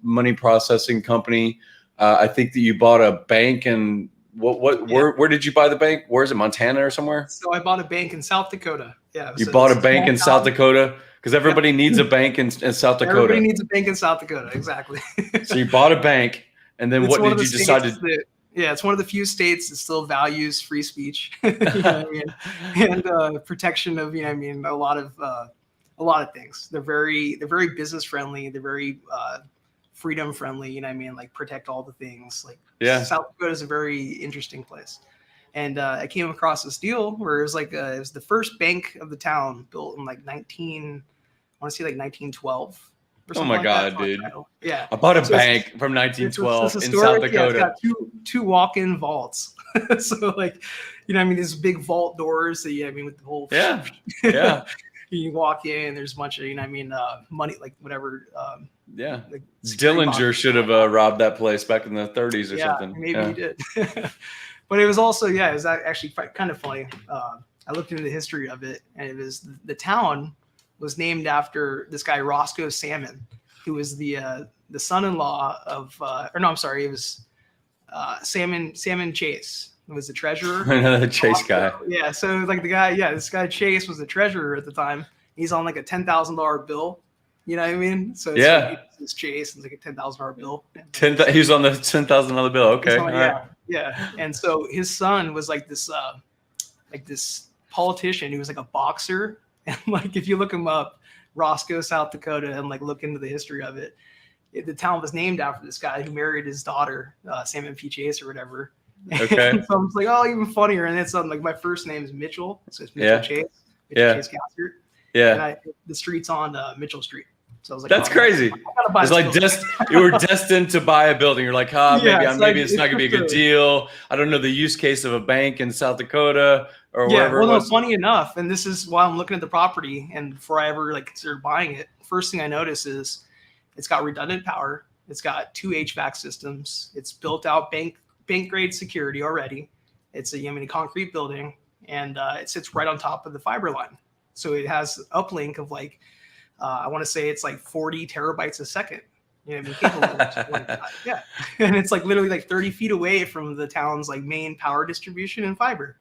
Speaker 1: money processing company. I think that you bought a bank, and where did you buy the bank? Where is it, Montana or somewhere?
Speaker 2: So I bought a bank in South Dakota. Yeah.
Speaker 1: You bought a bank in South Dakota? Because everybody needs a bank in South Dakota.
Speaker 2: Everybody needs a bank in South Dakota, exactly.
Speaker 1: So you bought a bank, and then what did you decide to?
Speaker 2: It's one of the few states that still values free speech, and protection of a lot of things. They're very business friendly. They're very freedom friendly. Like protect all the things. Like South Dakota is a very interesting place. And I came across this deal where it was like it was the first bank of the town built in like 1912.
Speaker 1: Oh my God, dude!
Speaker 2: Yeah,
Speaker 1: I bought a bank from 1912 in South Dakota.
Speaker 2: It's got two walk-in vaults. So like, you know what I mean, these big vault doors that, I mean, with the whole,
Speaker 1: yeah.
Speaker 2: You walk in, there's a bunch of, you know what I mean, money, like whatever.
Speaker 1: Like Dillinger should have robbed that place back in the 30s or something.
Speaker 2: Maybe he did. But it was also, it was actually kind of funny. I looked into the history of it, and it was the town was named after this guy Roscoe Salmon, who was the son-in-law of, or no, I'm sorry, it was Salmon Chase. It was the treasurer.
Speaker 1: The Chase guy.
Speaker 2: Yeah, so like the guy, this guy Chase was the treasurer at the time. He's on like a $10,000 bill. You know what I mean? So it's Chase. It's like a $10,000 bill.
Speaker 1: He's on the $10,000 bill. Okay.
Speaker 2: Yeah. And so his son was like this politician who was like a boxer. And like if you look him up, Roscoe, South Dakota, and like look into the history of it, the town was named after this guy who married his daughter, Salmon P. Chase or whatever.
Speaker 1: Okay.
Speaker 2: So I'm like, oh, even funnier. And it's like my first name is Mitchell, so it's Mitchell Chase. Chase Gassert. Yeah. And the street's on Mitchell Street. So I was like,
Speaker 1: that's crazy. It's like you were destined to buy a building. You're like, maybe it's not gonna be a good deal. I don't know the use case of a bank in South Dakota or wherever.
Speaker 2: Well, no, funny enough, and this is why I'm looking at the property, and before I ever like considered buying it, first thing I notice is it's got redundant power. It's got 2 HVAC systems. It's built out bank grade security already. It's a concrete building, and it sits right on top of the fiber line. So it has uplink of like, I want to say it's like 40 terabytes a second. You know what I mean? Yeah. And it's like literally like 30 feet away from the town's like main power distribution and fiber.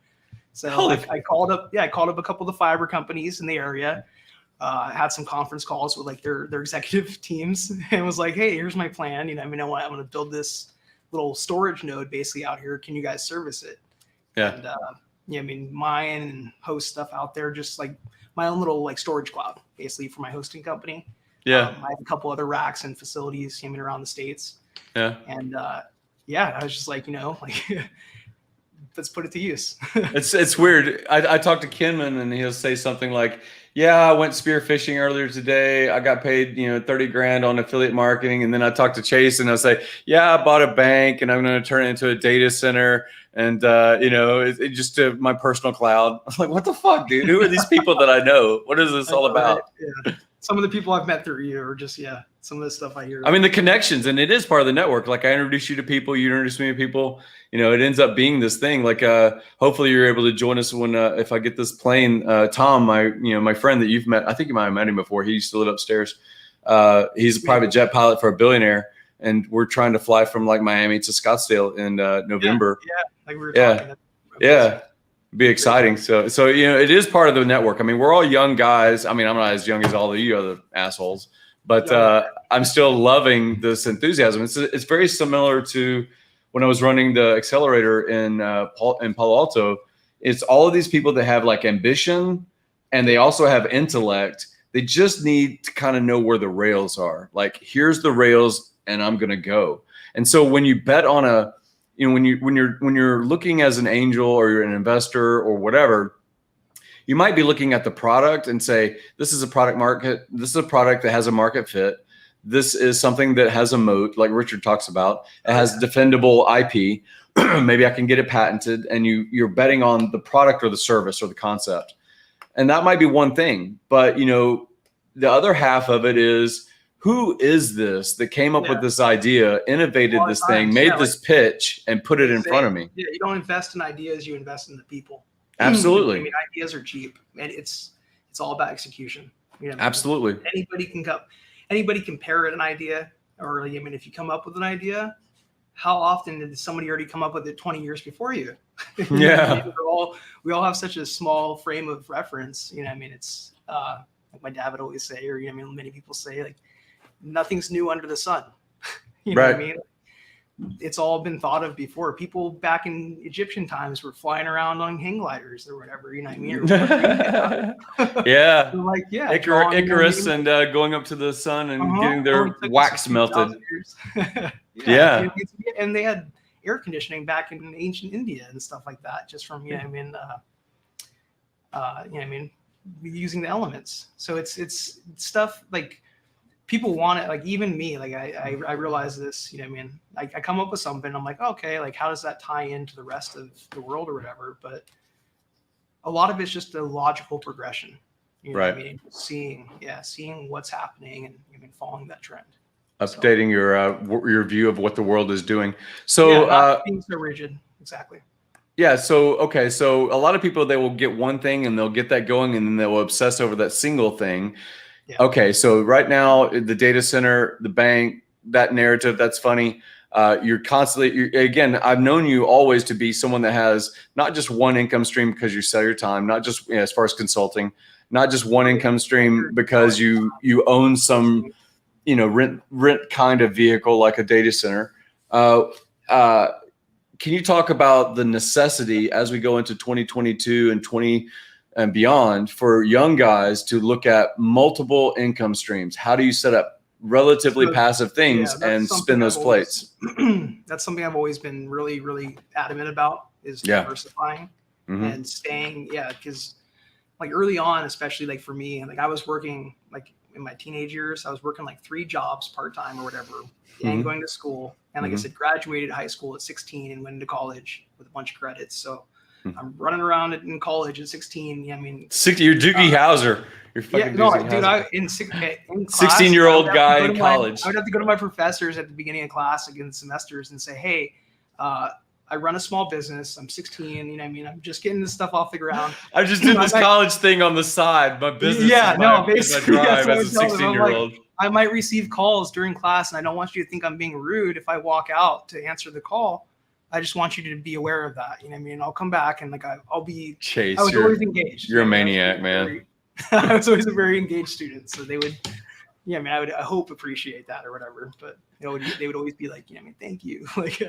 Speaker 2: So I called up a couple of the fiber companies in the area, had some conference calls with like their executive teams, and was like, hey, here's my plan. You know, I mean, I want to build this little storage node basically out here. Can you guys service it?
Speaker 1: Yeah.
Speaker 2: And I mean, mine and host stuff out there, just like my own little like storage cloud basically for my hosting company.
Speaker 1: Yeah.
Speaker 2: I have a couple other racks and facilities around the States.
Speaker 1: Yeah.
Speaker 2: And I was just like, let's put it to use.
Speaker 1: It's weird. I talked to Kinman and he'll say something like, I went spearfishing earlier today. I got paid, $30,000 on affiliate marketing. And then I talked to Chase and I'll say, I bought a bank and I'm going to turn it into a data center. And, it just my personal cloud. I'm like, what the fuck, dude? Who are these people that I know? What is this all about?
Speaker 2: Yeah. Some of the people I've met through you are just, some of the stuff I hear.
Speaker 1: I mean, the connections, and it is part of the network. Like I introduce you to people, you introduce me to people, it ends up being this thing. Like, hopefully you're able to join us when, if I get this plane, Tom, my friend that you've met, I think you might have met him before. He used to live upstairs. He's a private jet pilot for a billionaire. And we're trying to fly from like Miami to Scottsdale in November.
Speaker 2: Yeah. Like we were talking.
Speaker 1: Yeah. It'd be exciting. So, it is part of the network. I mean, we're all young guys. I mean, I'm not as young as all of you other assholes, but I'm still loving this enthusiasm. It's very similar to when I was running the accelerator in Palo Alto. It's all of these people that have like ambition and they also have intellect. They just need to kind of know where the rails are. Like, here's the rails and I'm going to go. And so when you bet on when you're looking as an angel or you're an investor or whatever, you might be looking at the product and say, this is a product market. This is a product that has a market fit. This is something that has a moat, like Richard talks about. It has defendable IP. Maybe I can get it patented, and you're betting on the product or the service or the concept. And that might be one thing, but the other half of it is, who is this that came up with this idea, innovated this thing, made this pitch, and put it in front of me?
Speaker 2: Yeah, you don't invest in ideas, you invest in the people.
Speaker 1: Absolutely.
Speaker 2: I mean, ideas are cheap, and it's all about execution.
Speaker 1: Absolutely.
Speaker 2: Anybody can parrot an idea, or if you come up with an idea, how often did somebody already come up with it 20 years before you?
Speaker 1: Yeah.
Speaker 2: We all have such a small frame of reference. It's like my dad would always say, or many people say, like, nothing's new under the sun. Know what I mean? It's all been thought of before. People back in Egyptian times were flying around on hang gliders or whatever, you know what I mean?
Speaker 1: Yeah.
Speaker 2: Like,
Speaker 1: Icarus and going up to the sun and getting their wax melted. Yeah.
Speaker 2: And they had air conditioning back in ancient India and stuff like that, just from, using the elements. So it's stuff like, people want it. Like even me, like I realize this, you know what I mean? Like I come up with something, I'm like, okay, like how does that tie into the rest of the world or whatever? But a lot of it's just a logical progression. You know what I mean? Seeing what's happening and following that trend.
Speaker 1: Updating your view of what the world is doing. So
Speaker 2: not being so rigid. Exactly.
Speaker 1: Yeah. So, okay. So a lot of people, they will get one thing and they'll get that going and then they'll obsess over that single thing. Yeah. Okay. So right now, the data center, the bank, that narrative, that's funny. You're constantly, again, I've known you always to be someone that has not just one income stream because you sell your time, not just as far as consulting, not just one income stream because you own some, rent kind of vehicle like a data center. Can you talk about the necessity as we go into 2022 and beyond for young guys to look at multiple income streams? How do you set up relatively passive things and spin those plates?
Speaker 2: That's something I've always been really, really adamant about is diversifying and staying. Yeah. Because like early on, especially like for me, like I was working like in my teenage years, I was working like 3 jobs part-time or whatever and going to school. And like I said, graduated high school at 16 and went into college with a bunch of credits. So I'm running around in college at 16. Yeah, I mean,
Speaker 1: 60. You're Doogie Howser. You're fucking
Speaker 2: dude. In class,
Speaker 1: 16-year-old guy in college.
Speaker 2: I would have to go to my professors at the beginning of class, like in semesters, and say, "Hey, I run a small business. I'm 16. You know, what I mean, I'm just getting this stuff off the ground.
Speaker 1: I just did this college thing on the side. My business.
Speaker 2: Basically,
Speaker 1: my drive as a 16-year-old."
Speaker 2: I might receive calls during class, and I don't want you to think I'm being rude if I walk out to answer the call. I just want you to be aware of that. You know what I mean? I'll come back and like I'll be
Speaker 1: Chase.
Speaker 2: I was always engaged.
Speaker 1: You're a maniac, man.
Speaker 2: I was always a very engaged student, so they would, I hope appreciate that or whatever. But they would always be like, thank you. Like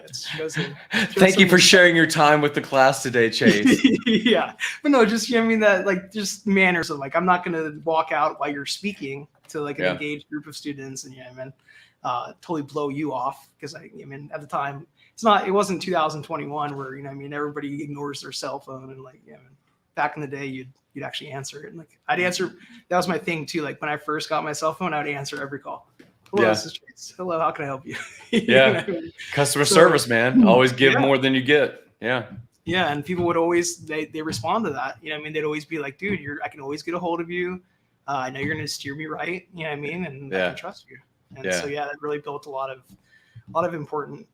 Speaker 1: thank you for sharing your time with the class today, Chase.
Speaker 2: Yeah, but no, just that like just manners of like I'm not gonna walk out while you're speaking to like an engaged group of students and totally blow you off because at the time it wasn't 2021 where everybody ignores their cell phone and like back in the day you'd actually answer it and like I'd answer. That was my thing too. Like when I first got my cell phone, I would answer every call. Hello, this is Chase. Hello, how can I help you?
Speaker 1: Customer service, man. Always give more than you get. Yeah,
Speaker 2: and people would always they respond to that. They'd always be like, dude, I can always get a hold of you. I know you're going to steer me right. You know what I mean? And I can trust you. And so that really built a lot of important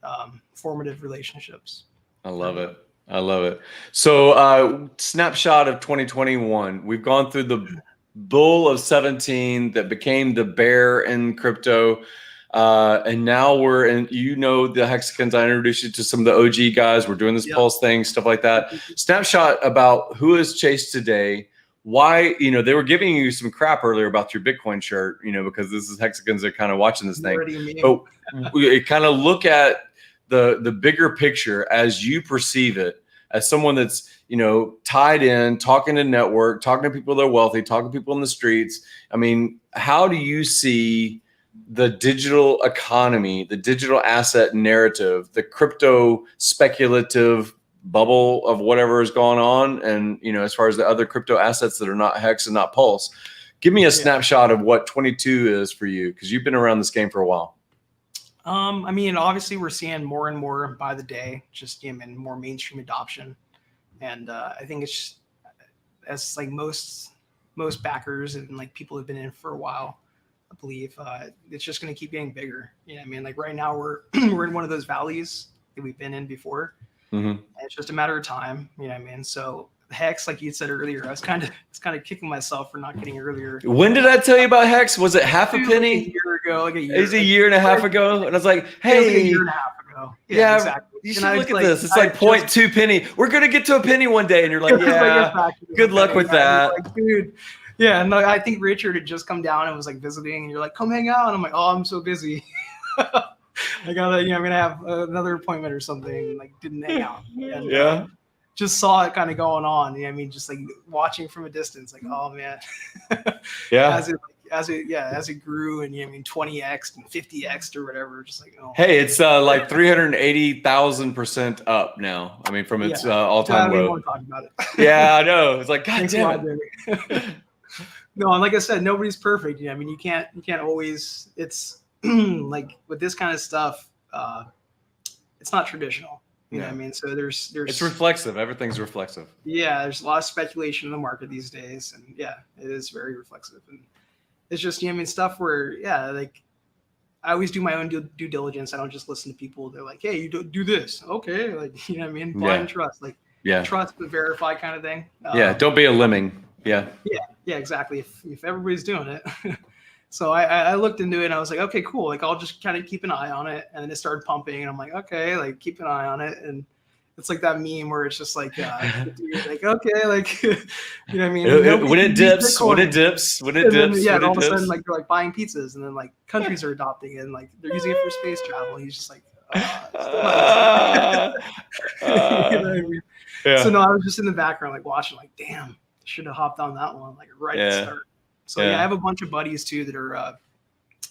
Speaker 2: formative relationships.
Speaker 1: I love it. So snapshot of 2021. We've gone through the bull of 17 that became the bear in crypto. And now we're in, the Hexicans. I introduced you to some of the OG guys. We're doing this pulse thing, stuff like that. Snapshot about who is Chase today. Why, they were giving you some crap earlier about your Bitcoin shirt, because this is Hexicans that are kind of watching this thing. But we kind of look at the bigger picture as you perceive it, as someone that's, tied in, talking to network, talking to people that are wealthy, talking to people in the streets. I mean, how do you see the digital economy, the digital asset narrative, the crypto speculative bubble of whatever is going on, and as far as the other crypto assets that are not Hex and not Pulse? Give me a snapshot of what 22 is for you, because you've been around this game for a while.
Speaker 2: Obviously we're seeing more and more by the day, just more mainstream adoption, and I think it's as like most backers and like people have been in for a while. I believe it's just going to keep getting bigger. Like right now we're we're in one of those valleys that we've been in before. And it's just a matter of time, So Hex, like you said earlier, I was kind of kicking myself for not getting earlier.
Speaker 1: When did I tell you about Hex? Was it half a penny?
Speaker 2: Like a year ago,
Speaker 1: It was a year and a half ago, and I was like, "Hey,
Speaker 2: it was like a year and a half ago." Yeah, exactly.
Speaker 1: You should look at this. It's like 0.2 penny. We're gonna get to a penny one day, and you're like, "Yeah, good luck with that,
Speaker 2: dude." Yeah, no, I think Richard had just come down and was like visiting, and you're like, "Come hang out," and I'm like, "Oh, I'm so busy." I gotta, I'm gonna have another appointment or something. Like, didn't hang out. And, just saw it kind of going on. Just like watching from a distance. Like, oh man. As it grew and 20x and 50x or whatever. Just like, oh.
Speaker 1: Hey, it's like 380,000% up now. From its all-time low.
Speaker 2: I don't even want to talk about it.
Speaker 1: Yeah, I know. It's like, God damn it.
Speaker 2: No, and like I said, nobody's perfect. I mean, you can't always. It's like with this kind of stuff, it's not traditional. You know what I mean? So there's
Speaker 1: it's reflexive. Everything's reflexive.
Speaker 2: Yeah, there's a lot of speculation in the market these days, and yeah, it is very reflexive. And it's just, you know what I mean, stuff where, yeah, like I always do my own due diligence. I don't just listen to people. They're like, hey, you do this. Okay. Like, you know what I mean? Blind trust, like trust but verify kind of thing.
Speaker 1: Don't be a lemming. Yeah,
Speaker 2: exactly. If everybody's doing it. So I looked into it and I was like, okay, cool. Like I'll just kind of keep an eye on it. And then it started pumping and I'm like, okay, like keep an eye on it. And it's like that meme where it's just like, like, okay, like, you know what I mean?
Speaker 1: When it dips.
Speaker 2: Then, yeah, and all of a sudden, like they're like buying pizzas, and then like countries are adopting it, and like they're using it for space travel. And he's just like, you know what I mean? So no, I was just in the background, like watching, like, damn, should have hopped on that one, like right at the start. So I have a bunch of buddies too that are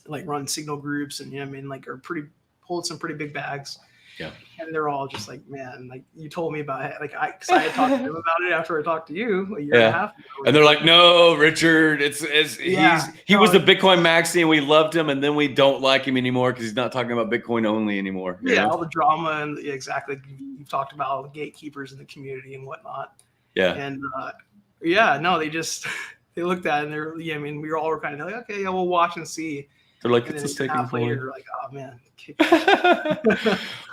Speaker 2: like run signal groups, and you know what I mean, like hold some pretty big bags.
Speaker 1: Yeah.
Speaker 2: And they're all just like, man, like you told me about it. Like I had talked to them about it after I talked to you a year and a half ago.
Speaker 1: And they're like, no, Richard, he was the Bitcoin maxi and we loved him. And then we don't like him anymore because he's not talking about Bitcoin only anymore.
Speaker 2: Yeah. All the drama and exactly. You've talked about all the gatekeepers in the community and whatnot.
Speaker 1: Yeah.
Speaker 2: And no, they just, they looked at it and I mean, we all were kind of like, okay, yeah, we'll watch and see.
Speaker 1: They're like, it's a taking point.
Speaker 2: Later, like, oh man.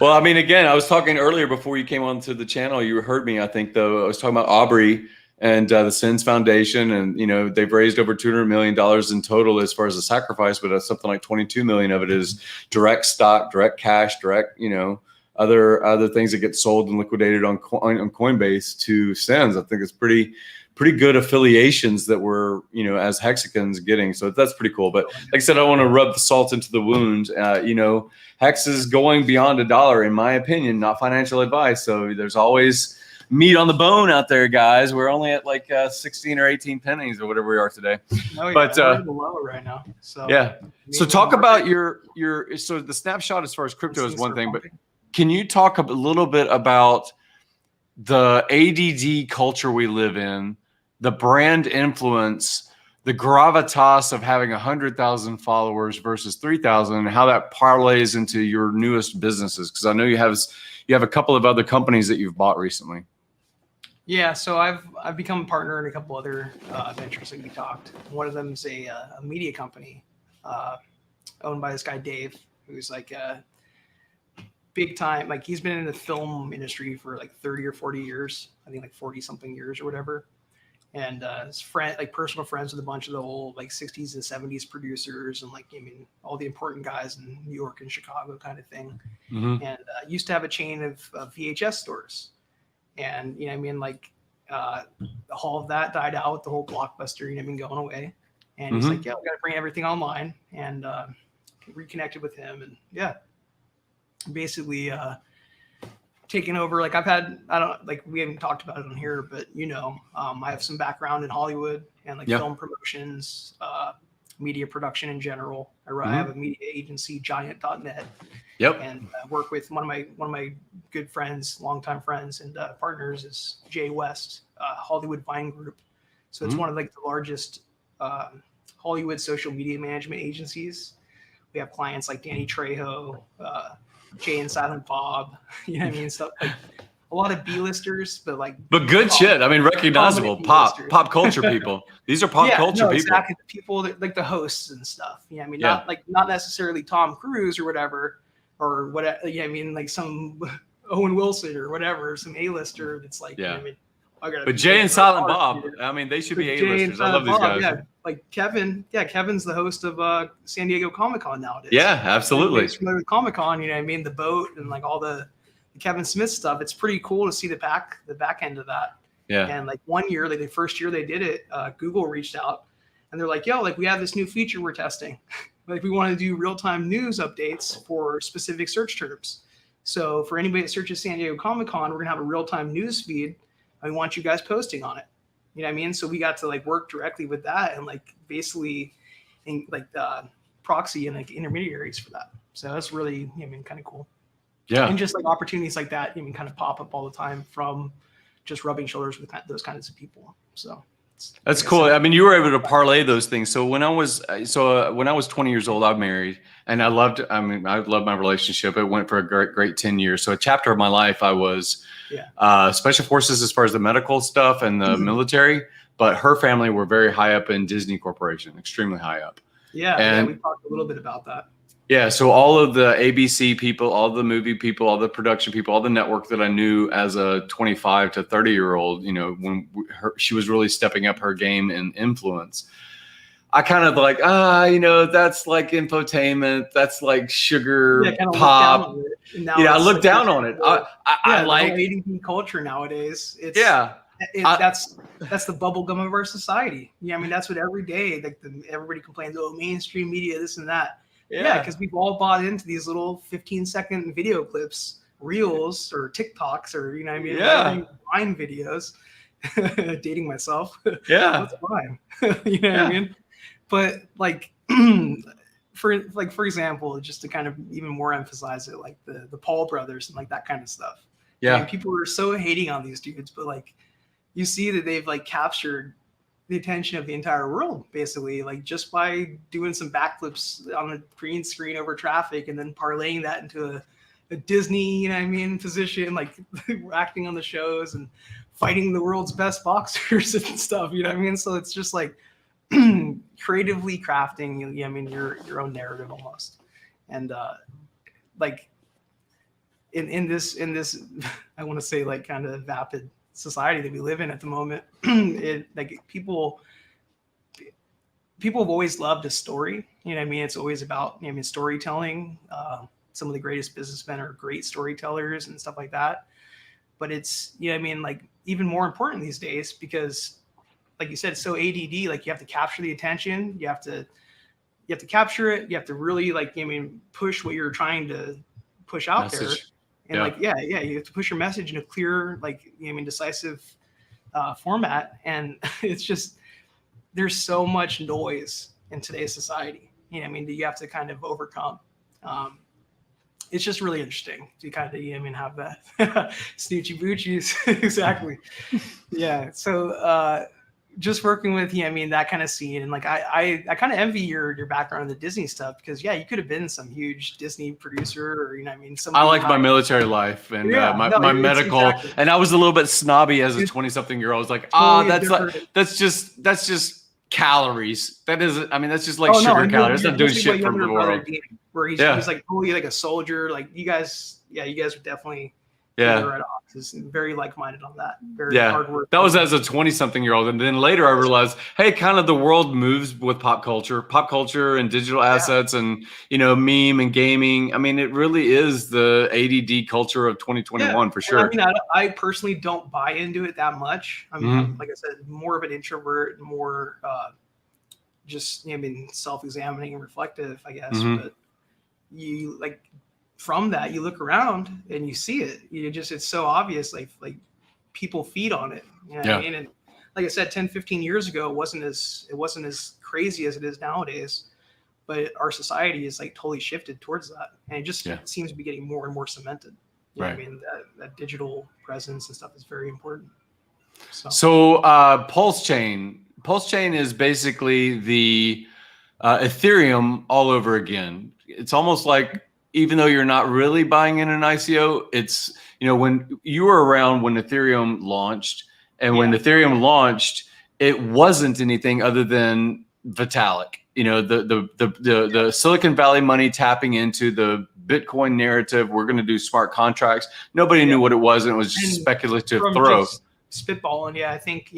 Speaker 1: Well, I mean, again, I was talking earlier before you came onto the channel. You heard me, I think, though. I was talking about Aubrey and the Sins Foundation, and you know they've raised over $200 million in total as far as the sacrifice, but something like 22 million of it is direct stock, direct cash, direct, you know, other things that get sold and liquidated on Coinbase to Sins. I think it's pretty good affiliations that we're, you know, as Hexicans getting. So that's pretty cool. But like I said, I want to rub the salt into the wound. You know, Hex is going beyond $1, in my opinion, not financial advice. So there's always meat on the bone out there, guys. We're only at like 16 or 18 pennies or whatever we are today.
Speaker 2: Oh, yeah, but we're below right now. So
Speaker 1: yeah. So talk about so the snapshot as far as crypto is one thing, but can you talk a little bit about the ADD culture we live in, the brand influence, the gravitas of having 100,000 followers versus 3,000, and how that parlays into your newest businesses? Because I know you have a couple of other companies that you've bought recently.
Speaker 2: Yeah, so I've become a partner in a couple other ventures that we talked. One of them is a media company owned by this guy Dave, who's like big time. Like he's been in the film industry for like 30 or 40 years. I think like 40 something years or whatever. And his friend, like personal friends with a bunch of the old like 60s and 70s producers and like, I mean, all the important guys in New York and Chicago kind of thing. Mm-hmm. And used to have a chain of VHS stores. And, you know what I mean, like all of that died out with the whole Blockbuster, you know what I mean, going away. And he's like, yeah, we got to bring everything online, and reconnected with him. And yeah, basically taking over. Like we haven't talked about it on here, but you know, I have some background in Hollywood and like film promotions, media production in general. I have a media agency, giant.net.
Speaker 1: Yep.
Speaker 2: And I work with one of my good friends, longtime friends and partners is Jay West, Hollywood Vine Group. So it's one of like the largest Hollywood social media management agencies. We have clients like Danny Trejo, Jay and Silent Bob, you know what I mean? Stuff like a lot of B-listers, but good
Speaker 1: shit. I mean, recognizable pop culture people. These are pop culture people.
Speaker 2: Exactly. The people that like the hosts and stuff. Yeah, I mean, not necessarily Tom Cruise or whatever, or whatever. Yeah, I mean, like some Owen Wilson or whatever, some A-lister that's like, you know what I mean?
Speaker 1: But Jay and Silent Bob, I mean, they should be A-listers. I love these guys.
Speaker 2: Yeah, like Kevin. Yeah, Kevin's the host of San Diego Comic-Con nowadays.
Speaker 1: Yeah, absolutely.
Speaker 2: He's familiar with Comic-Con, you know what I mean? The boat and like all the Kevin Smith stuff. It's pretty cool to see the back end of that. Yeah. And like one year, like the first year they did it, Google reached out and they're like, yo, like we have this new feature we're testing. Like we want to do real-time news updates for specific search terms. So for anybody that searches San Diego Comic-Con, we're gonna have a real-time news feed. I want you guys posting on it. You know what I mean? So we got to like work directly with that and like basically proxy and like intermediaries for that. So that's really, I mean, kind of cool. Yeah. And just like opportunities like that, I mean, kind of pop up all the time from just rubbing shoulders with those kinds of people. So
Speaker 1: That's cool. I mean, you were able to parlay those things. So when I was 20 years old, I married, and I loved my relationship. It went for a great 10 years. So a chapter of my life, I was special forces as far as the medical stuff and the military. But her family were very high up in Disney Corporation, extremely high up.
Speaker 2: Yeah, we talked a little bit about that.
Speaker 1: Yeah, so all of the ABC people, all the movie people, all the production people, all the network that I knew as a 25 to 30-year-old, when she was really stepping up her game and influence, I kind of like, that's like infotainment, that's like sugar pop. I look down on it. I like
Speaker 2: ADD culture nowadays. That's the bubblegum of our society. Yeah, I mean, that's what every day everybody complains, oh, mainstream media, this and that. Yeah, because we've all bought into these little 15-second video clips, reels or TikToks or Vine videos. Dating myself.
Speaker 1: Yeah,
Speaker 2: that's fine. What I mean? But like, for example, just to kind of even more emphasize it, like the Paul brothers and like that kind of stuff.
Speaker 1: Yeah,
Speaker 2: and people are so hating on these dudes, but like, you see that they've like captured the attention of the entire world, basically, like just by doing some backflips on a green screen over traffic and then parlaying that into a Disney, position, like acting on the shows and fighting the world's best boxers and stuff, So it's just like creatively crafting, your own narrative almost. And like in this, I want to say like kind of vapid society that we live in at the moment, people have always loved a story. It's always about storytelling. Some of the greatest businessmen are great storytellers and stuff like that. But it's like even more important these days because, like you said, it's so ADD. Like you have to capture the attention. You have to capture it. You have to really push what you're trying to push out there. And you have to push your message in a clear, decisive format. And it's just, there's so much noise in today's society, that you have to kind of overcome. It's just really interesting to kind of, have that snoochie boochies. Exactly. Yeah. So, just working with that kind of scene, and like I kind of envy your background in the Disney stuff because you could have been some huge Disney producer or
Speaker 1: I like my military life and my medical, exactly. And I was a little bit snobby as a 20-something-year-old. I was like, that's just calories. That isn't. That's just like sugar calories. That's not doing shit for the world.
Speaker 2: Where he's like totally like a soldier. Like you guys are definitely. Right off. Is very like-minded on that. Very hard work.
Speaker 1: That was as a 20-something-year-old, and then later I realized, hey, kind of the world moves with pop culture and digital assets, and meme and gaming. It really is the ADD culture of 2021 for sure.
Speaker 2: And I personally don't buy into it that much. Like I said, more of an introvert, more just self-examining and reflective, I guess. But you from that, you look around and you see it. It's so obvious. Like people feed on it. What I mean? And like I said, 10, 15 years ago, it wasn't as crazy as it is nowadays. But our society is like totally shifted towards that, and it just seems to be getting more and more cemented. Right. That digital presence and stuff is very important.
Speaker 1: So Pulse Chain is basically the Ethereum all over again. It's almost like, even though you're not really buying in an ICO, it's, when you were around when Ethereum launched, and when Ethereum launched, it wasn't anything other than Vitalik. The Silicon Valley money tapping into the Bitcoin narrative. We're going to do smart contracts. Nobody knew what it was, and it was just speculative throw.
Speaker 2: Spitballing, I think,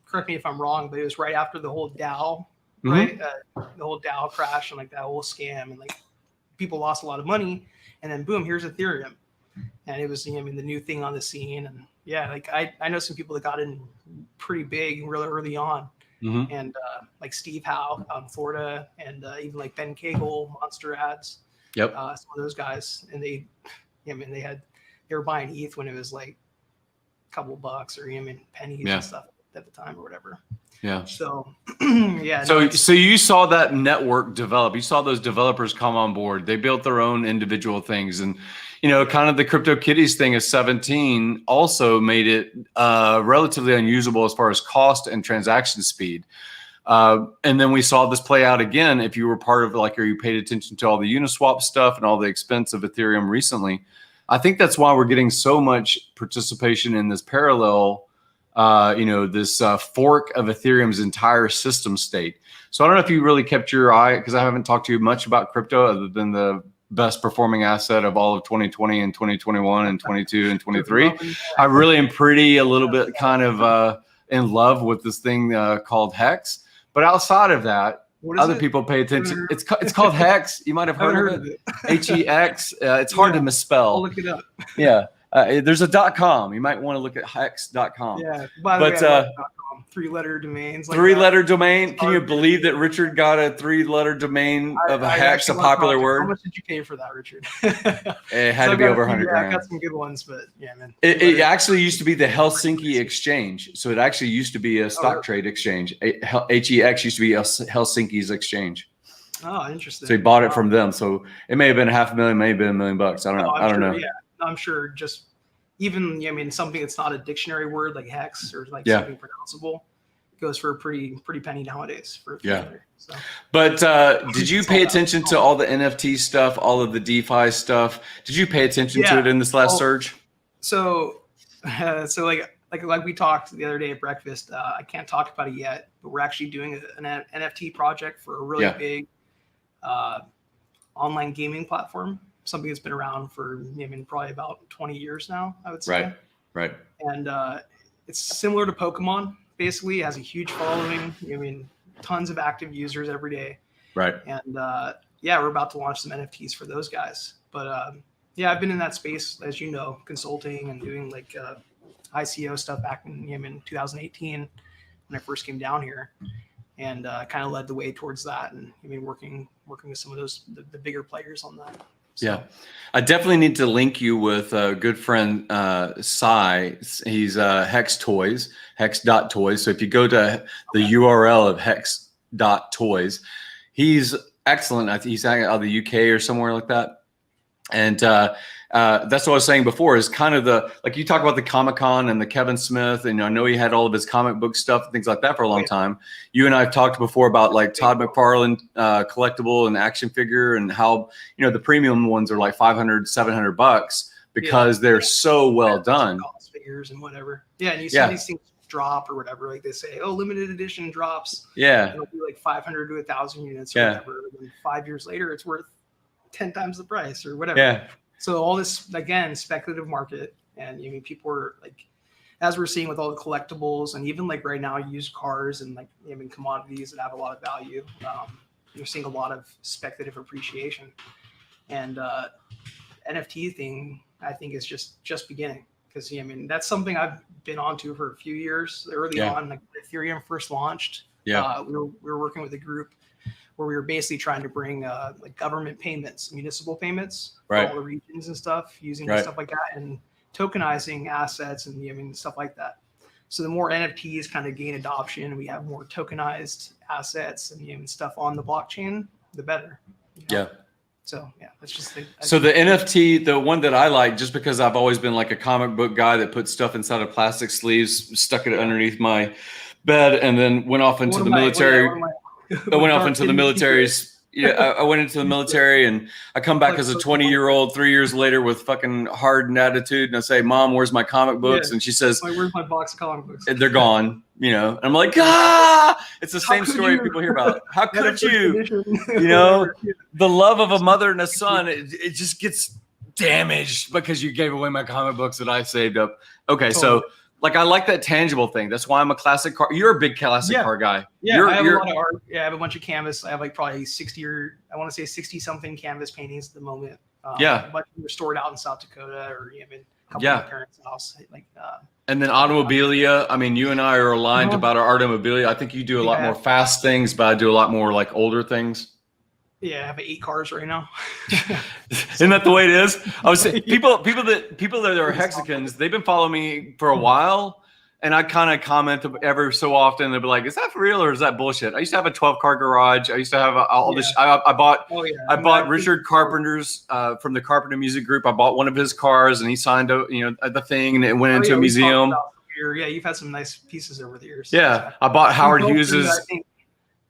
Speaker 2: correct me if I'm wrong, but it was right after the whole DAO, right? The whole DAO crash and like that whole scam, and like, people lost a lot of money, and then boom, here's Ethereum, and it was the new thing on the scene. And I know some people that got in pretty big really early on, and like Steve Howe out in Florida, and even like Ben Cagle, Monster Ads, some of those guys, and they were buying ETH when it was like a couple bucks or pennies and stuff at the time or whatever.
Speaker 1: Yeah.
Speaker 2: So,
Speaker 1: So you saw that network develop. You saw those developers come on board. They built their own individual things, and kind of the Crypto Kitties thing of 17 also made it relatively unusable as far as cost and transaction speed. And then we saw this play out again. If you were part of or you paid attention to all the Uniswap stuff and all the expense of Ethereum recently, I think that's why we're getting so much participation in this parallel, this fork of Ethereum's entire system state. So I don't know if you really kept your eye, because I haven't talked to you much about crypto other than the best performing asset of all of 2020 and 2021 and 22 and 23. I really am a little bit kind of in love with this thing called Hex. But outside of that, other people pay attention. It's called Hex. You might have heard of it. Hex. It's hard to misspell.
Speaker 2: I'll look it up.
Speaker 1: Yeah. There's a .com. You might want to look at hex.com.
Speaker 2: Yeah. By the way, three-letter domains.
Speaker 1: Three-letter domain. Can you believe that Richard got a three-letter domain of a Hex, a popular word?
Speaker 2: How much did you pay for that, Richard?
Speaker 1: It had to be over 100 grand.
Speaker 2: I got some good ones, but yeah, man.
Speaker 1: It actually used to be the Helsinki Exchange. So it actually used to be a stock trade exchange. HEX used to be Helsinki's exchange.
Speaker 2: Oh, interesting.
Speaker 1: So he bought it from them. So it may have been $500,000, may have been $1 million. I don't know. I don't know.
Speaker 2: Yeah, I'm sure just even something that's not a dictionary word like Hex or something pronounceable goes for a pretty penny nowadays for so.
Speaker 1: But did you pay attention to all the NFT stuff, all of the DeFi stuff? Did you pay attention to it in this last surge?
Speaker 2: So like we talked the other day at breakfast, I can't talk about it yet, but we're actually doing an NFT project for a really big online gaming platform. Something that's been around for probably about 20 years now, I would say.
Speaker 1: Right.
Speaker 2: And it's similar to Pokemon. Basically, it has a huge following. Tons of active users every day. Right. And we're about to launch some NFTs for those guys. But I've been in that space, as you know, consulting and doing ICO stuff back in 2018 when I first came down here, and kind of led the way towards that. And working with some of those the bigger players on that. So.
Speaker 1: Yeah, I definitely need to link you with a good friend, Sai. He's Hex.Toys. So if you go to the URL of Hex.Toys, he's excellent. I think he's out of the UK or somewhere like that. And that's what I was saying before, is kind of you talk about the Comic-Con and the Kevin Smith, and I know he had all of his comic book stuff and things like that for a long time. You and I have talked before about Todd McFarlane collectible and action figure, and how the premium ones are like $500, $700 because they're so well done.
Speaker 2: Figures and whatever. Yeah, and you see these things drop or whatever. Like they say, limited edition drops.
Speaker 1: Yeah,
Speaker 2: it'll be like 500 to 1,000 units or whatever. And 5 years later, it's worth 10 times the price or whatever. Yeah. So all this, again, speculative market, and people are as we're seeing with all the collectibles, and even right now used cars and commodities that have a lot of value, you're seeing a lot of speculative appreciation. And NFT thing, I think, is just beginning, because that's something I've been onto for a few years. Early on, Ethereum first launched. We were working with a group where we were basically trying to bring government payments, municipal payments for all the regions and stuff, using stuff like that, and tokenizing assets and stuff like that. So the more NFTs kind of gain adoption, we have more tokenized assets and stuff on the blockchain, the better. Yeah. So that's just the NFT, the one that I like, just because I've always been a comic book guy that put stuff inside of plastic sleeves, stuck it underneath my bed, and then went off into the military. I went off into the military. I went into the military, and I come back as a 20-year-old 3 years later with fucking hardened attitude. And I say, "Mom, where's my comic books?" And she says, "Where's my box of comic books?" They're gone. And I'm like, it's the same story people hear about. How could you? The love of a mother and a son, it just gets damaged because you gave away my comic books that I saved up. Okay, so. I like that tangible thing. That's why I'm a classic car. You're a big classic car guy. Yeah, I have a lot of art. Yeah, I have a bunch of canvas. I have probably 60 something canvas paintings at the moment. A bunch were stored out in South Dakota or a couple of my parents' house. And then automobilia. I mean, you and I are aligned about our automobilia. I think you do a lot more fast things, but I do a lot more older things. Yeah, I have 8 cars right now. Isn't that the way it is? I was saying, people that are Hexicans, they've been following me for a while,
Speaker 1: And I kind of comment every so often. They'll be like, "Is that for real or is that bullshit?" I used to have a 12-car garage. I used to have all this. I bought.
Speaker 2: Oh, yeah.
Speaker 1: I bought Richard Carpenter's from the Carpenter Music Group. I bought one of his cars, and he signed the thing, and it went into a museum.
Speaker 2: Yeah, you've had some nice pieces over the years.
Speaker 1: Yeah, I bought Howard Hughes's.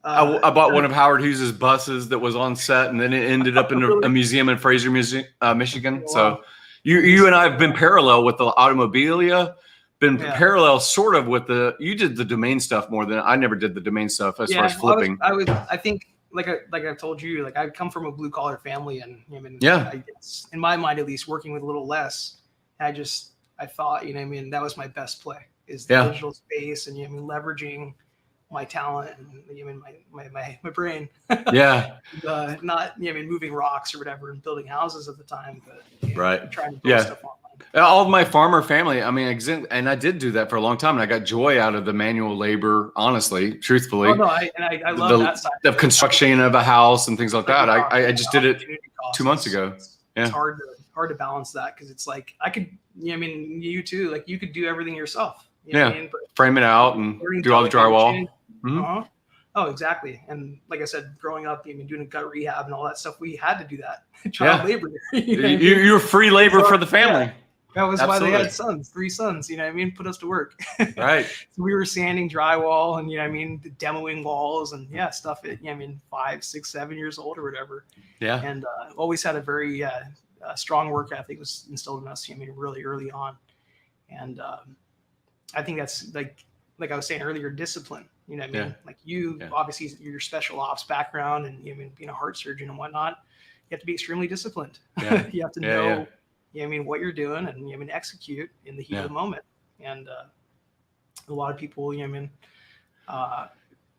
Speaker 1: I bought one of Howard Hughes's buses that was on set, and then it ended up in a museum in Fraser, Michigan. So you and I have been parallel with the automobilia. Parallel sort of with you did the domain stuff more than I never did the domain stuff as far as flipping.
Speaker 2: I think like I've told you, like I come from a blue collar family, and I guess, in my mind at least, working with a little less, I thought, that was my best play is the digital space, and leveraging my talent and my brain. Not moving rocks or whatever and building houses at the time, but trying to build stuff online.
Speaker 1: All of my farmer family, and I did do that for a long time, and I got joy out of the manual labor, honestly, truthfully.
Speaker 2: I love that side
Speaker 1: of construction of a house and things like that. I just did it 2 months ago.
Speaker 2: It's hard to balance that, because it's like I could, you too, like you could do everything yourself.
Speaker 1: Frame it out and do all the drywall.
Speaker 2: Mm-hmm. Oh, exactly. And like I said, growing up, doing gut rehab and all that stuff, we had to do that. Child labor.
Speaker 1: You were free labor for the family.
Speaker 2: Yeah. That was why they had 3 sons, put us to work.
Speaker 1: Right.
Speaker 2: So we were sanding drywall and, demoing walls and stuff at, 5, 6, 7 years old or whatever. Yeah. And always had a very strong work ethic was instilled in us, really early on. And I think that's like I was saying earlier, discipline, like obviously your special ops background and being a heart surgeon and whatnot, you have to be extremely disciplined. You have to know, what you're doing and execute in the heat of the moment. And a lot of people, they're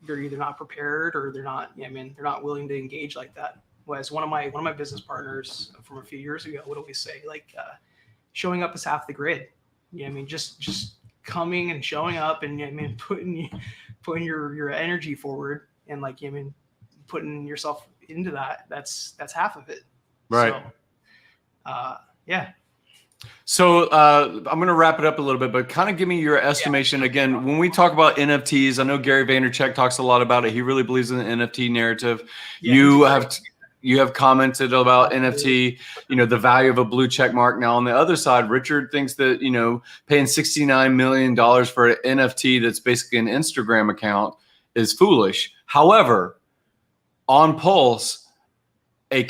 Speaker 2: either not prepared or they're not, they're not willing to engage like that. Whereas one of my business partners from a few years ago would always say, like, showing up is half the grid. Just coming and showing up and putting your energy forward and putting yourself into that's half of it.
Speaker 1: Right.
Speaker 2: So,
Speaker 1: So I'm going to wrap it up a little bit, but kind of give me your estimation again. When we talk about NFTs, I know Gary Vaynerchuk talks a lot about it. He really believes in the NFT narrative. You have commented about NFT, the value of a blue check mark. Now, on the other side, Richard thinks that, paying $69 million for an NFT that's basically an Instagram account is foolish. However, on Pulse, a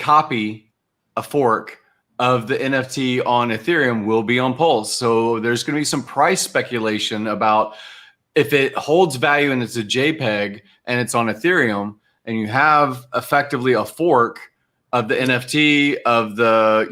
Speaker 1: fork of the NFT on Ethereum will be on Pulse. So there's going to be some price speculation about if it holds value and it's a JPEG and it's on Ethereum, and you have effectively a fork of the NFT, of the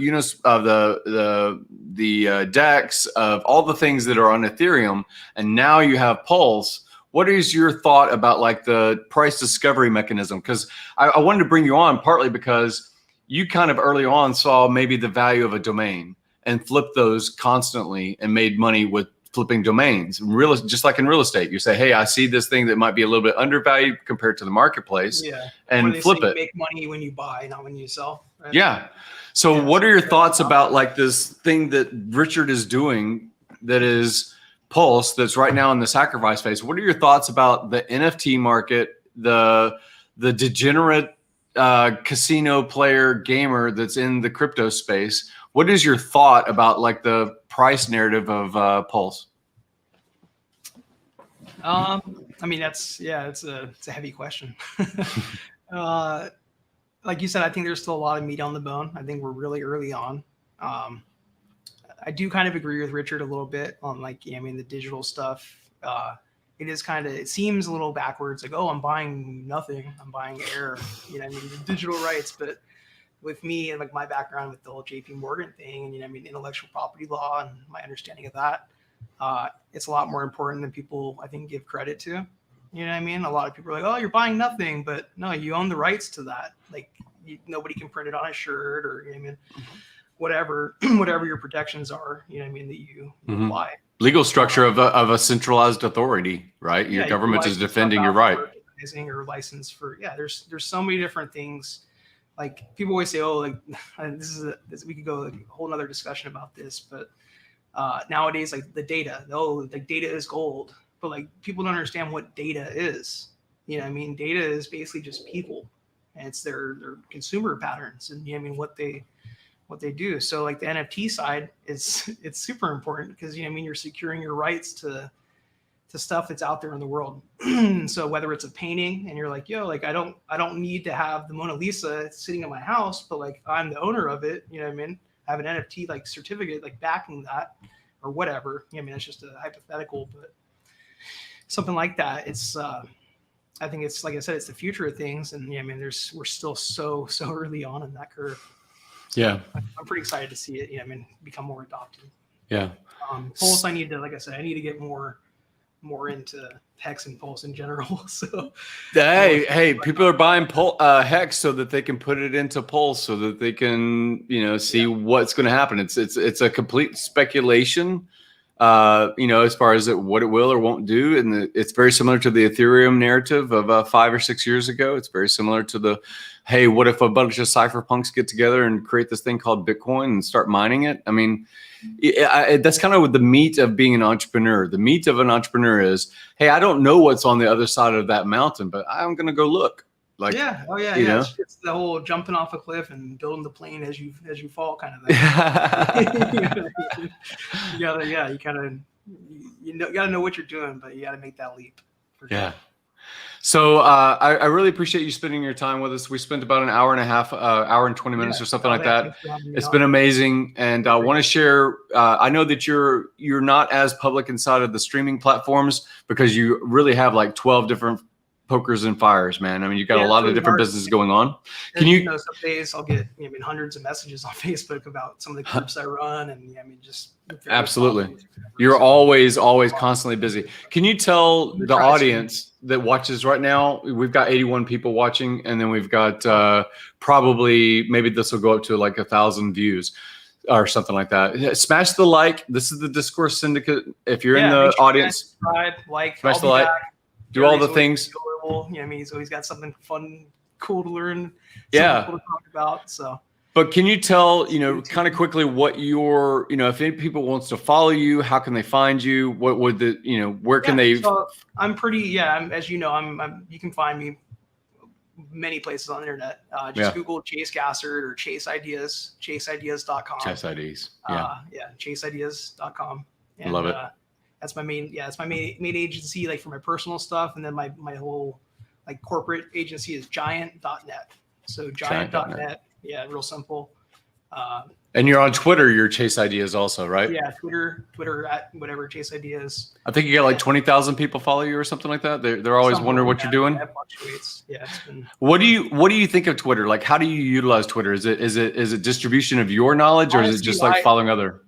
Speaker 1: the DEX, of all the things that are on Ethereum, and now you have Pulse. What is your thought about like the price discovery mechanism? Because I wanted to bring you on partly because you kind of early on saw maybe the value of a domain and flipped those constantly and made money with flipping domains. Just like in real estate, you say, hey, I see this thing that might be a little bit undervalued compared to the marketplace, and flip it.
Speaker 2: Make money when you buy, not when you sell. Right?
Speaker 1: Yeah. So what are your thoughts about like this thing that Richard is doing that is Pulse, that's right now in the sacrifice phase? What are your thoughts about the NFT market, the degenerate casino player gamer that's in the crypto space? What is your thought about like the price narrative of Pulse?
Speaker 2: I mean, it's a heavy question. Like you said, I think there's still a lot of meat on the bone. I think we're really early on. I do kind of agree with Richard a little bit on the digital stuff. It seems a little backwards. Like, oh, I'm buying nothing. I'm buying air, the digital rights. But with me and like my background with the whole JP Morgan thing and, intellectual property law and my understanding of that, it's a lot more important than people, I think, give credit to. You know what I mean? A lot of people are like, oh, you're buying nothing, but no, you own the rights to that. Like nobody can print it on a shirt or, whatever your protections are, that you apply.
Speaker 1: Legal structure of a centralized authority, right? Your government is defending your right.
Speaker 2: Or license for, there's so many different things. Like people always say, oh, like we could go a whole nother discussion about this, but nowadays, like the data, like data is gold, but like people don't understand what data is. You know what I mean? Data is basically just people, and it's their consumer patterns, and you know what I mean, what they do. So like the NFT side it's super important because you know what I mean, you're securing your rights to stuff that's out there in the world. So whether it's a painting and you're like, yo, like I don't need to have the Mona Lisa sitting in my house, but like I'm the owner of it, you know what I mean? I have an NFT like certificate like backing that or whatever. You know what I mean? It's just a hypothetical, but something like that. It's I think it's, like I said, it's the future of things. And yeah, I mean, we're still so early on in that curve.
Speaker 1: Yeah.
Speaker 2: I'm pretty excited to see it, you know, I mean, become more adopted.
Speaker 1: Yeah.
Speaker 2: Pulse, I need to get more into Hex and Pulse in general. So
Speaker 1: hey, people are buying Hex so that they can put it into Pulse so that they can, you know, see what's going to happen. It's a complete speculation. You know, as far as what it will or won't do. And it's very similar to the Ethereum narrative of 5 or 6 years ago. It's very similar to the, hey, what if a bunch of cypherpunks get together and create this thing called Bitcoin and start mining it? I mean, that's kind of the meat of being an entrepreneur. The meat of an entrepreneur is, hey, I don't know what's on the other side of that mountain, but I'm going to go look. Like,
Speaker 2: yeah, oh yeah,
Speaker 1: you know?
Speaker 2: It's the whole jumping off a cliff and building the plane as you fall kind of thing. You gotta know what you're doing, but you gotta make that leap.
Speaker 1: Yeah. So I really appreciate you spending your time with us. We spent about an hour and a half, hour and 20 minutes or something like that. It's been amazing. And I want to share, I know that you're not as public inside of the streaming platforms because you really have like 12 different pokers and fires, man. I mean, you've got a lot of different businesses going on. Can you know,
Speaker 2: some days I'll get, I mean, hundreds of messages on Facebook about some of the groups I run, and I mean, just
Speaker 1: absolutely. You're always constantly busy. Can you tell the audience that watches right now, we've got 81 people watching, and then we've got probably, maybe this will go up to like 1,000 views or something like that. Smash the like. This is the Discourse Syndicate. If you're in the audience,
Speaker 2: subscribe, like,
Speaker 1: smash the like. Do all the things.
Speaker 2: You know, I mean, he's always got something fun, cool to learn.
Speaker 1: Yeah.
Speaker 2: Cool to talk about. So.
Speaker 1: But can you tell, you know, kind of quickly what your, you know, if any people wants to follow you, how can they find you? What would the, you know, where can they? So
Speaker 2: I'm pretty, as you know, you can find me many places on the internet. Just Google Chase Gassert or Chase Ideas, chaseideas.com.
Speaker 1: Chase Ideas.
Speaker 2: chaseideas.com.
Speaker 1: And, love it.
Speaker 2: That's my main, it's my main agency, like for my personal stuff. And then my whole like corporate agency is giant.net. So giant.net. Yeah. Real simple.
Speaker 1: And you're on Twitter, you're Chase Ideas also, right?
Speaker 2: Yeah. Twitter at whatever Chase Ideas.
Speaker 1: I think you got like 20,000 people follow you or something like that. They're always wondering what you're doing.
Speaker 2: That fluctuates. Yeah. It's been.
Speaker 1: What do you think of Twitter? Like, how do you utilize Twitter? Is it distribution of your knowledge, or is it just like following other?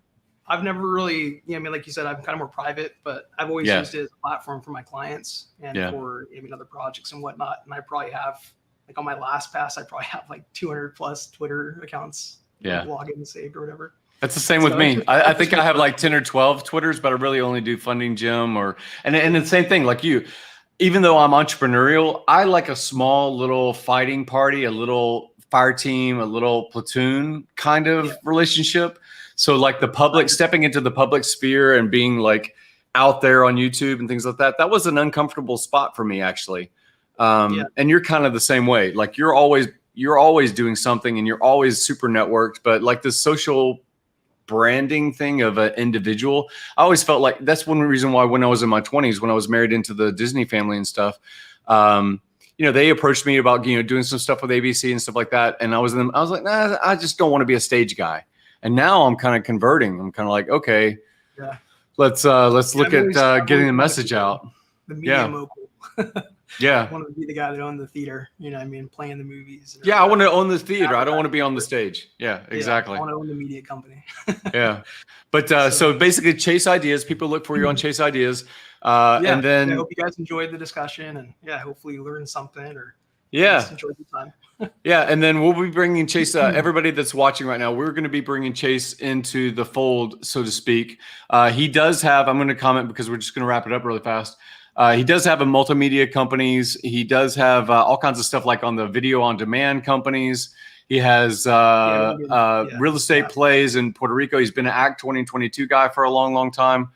Speaker 1: I
Speaker 2: never really, I mean, like you said, I'm kind of more private, but I've always used it as a platform for my clients and for other projects and whatnot. And I probably have, like on my last pass, I probably have like 200 plus Twitter accounts, login saved or whatever.
Speaker 1: That's the same with me. I think I have like 10 or 12 Twitters, but I really only do Funding Gym and the same thing like you. Even though I'm entrepreneurial, I like a small little fighting party, a little fire team, a little platoon kind of relationship. So like the public, stepping into the public sphere and being like out there on YouTube and things like that, that was an uncomfortable spot for me actually. And you're kind of the same way. Like you're always doing something and you're always super networked, but like the social branding thing of an individual, I always felt like that's one reason why when I was in my 20s, when I was married into the Disney family and stuff, you know, they approached me about, you know, doing some stuff with ABC and stuff like that. And I was like, nah, I just don't want to be a stage guy. And now I'm kind of converting. I'm kind of like, okay, let's look at getting the message out.
Speaker 2: The media mogul.
Speaker 1: I
Speaker 2: want to be the guy that owned the theater. You know what I mean? Playing the movies.
Speaker 1: I want to own the theater. I don't want to be on the stage. Yeah, exactly.
Speaker 2: I want to own the media company.
Speaker 1: But so basically Chase Ideas, people look for you on Chase Ideas. And then
Speaker 2: I hope you guys enjoyed the discussion and hopefully you learned something or
Speaker 1: just
Speaker 2: enjoyed the time.
Speaker 1: And then we'll be bringing Chase, everybody that's watching right now, we're going to be bringing Chase into the fold, so to speak. He does have, I'm going to comment because we're just going to wrap it up really fast. He does have a multimedia companies. He does have all kinds of stuff like on the video on demand companies. He has real estate plays in Puerto Rico. He's been an Act 2022 guy for a long, long time.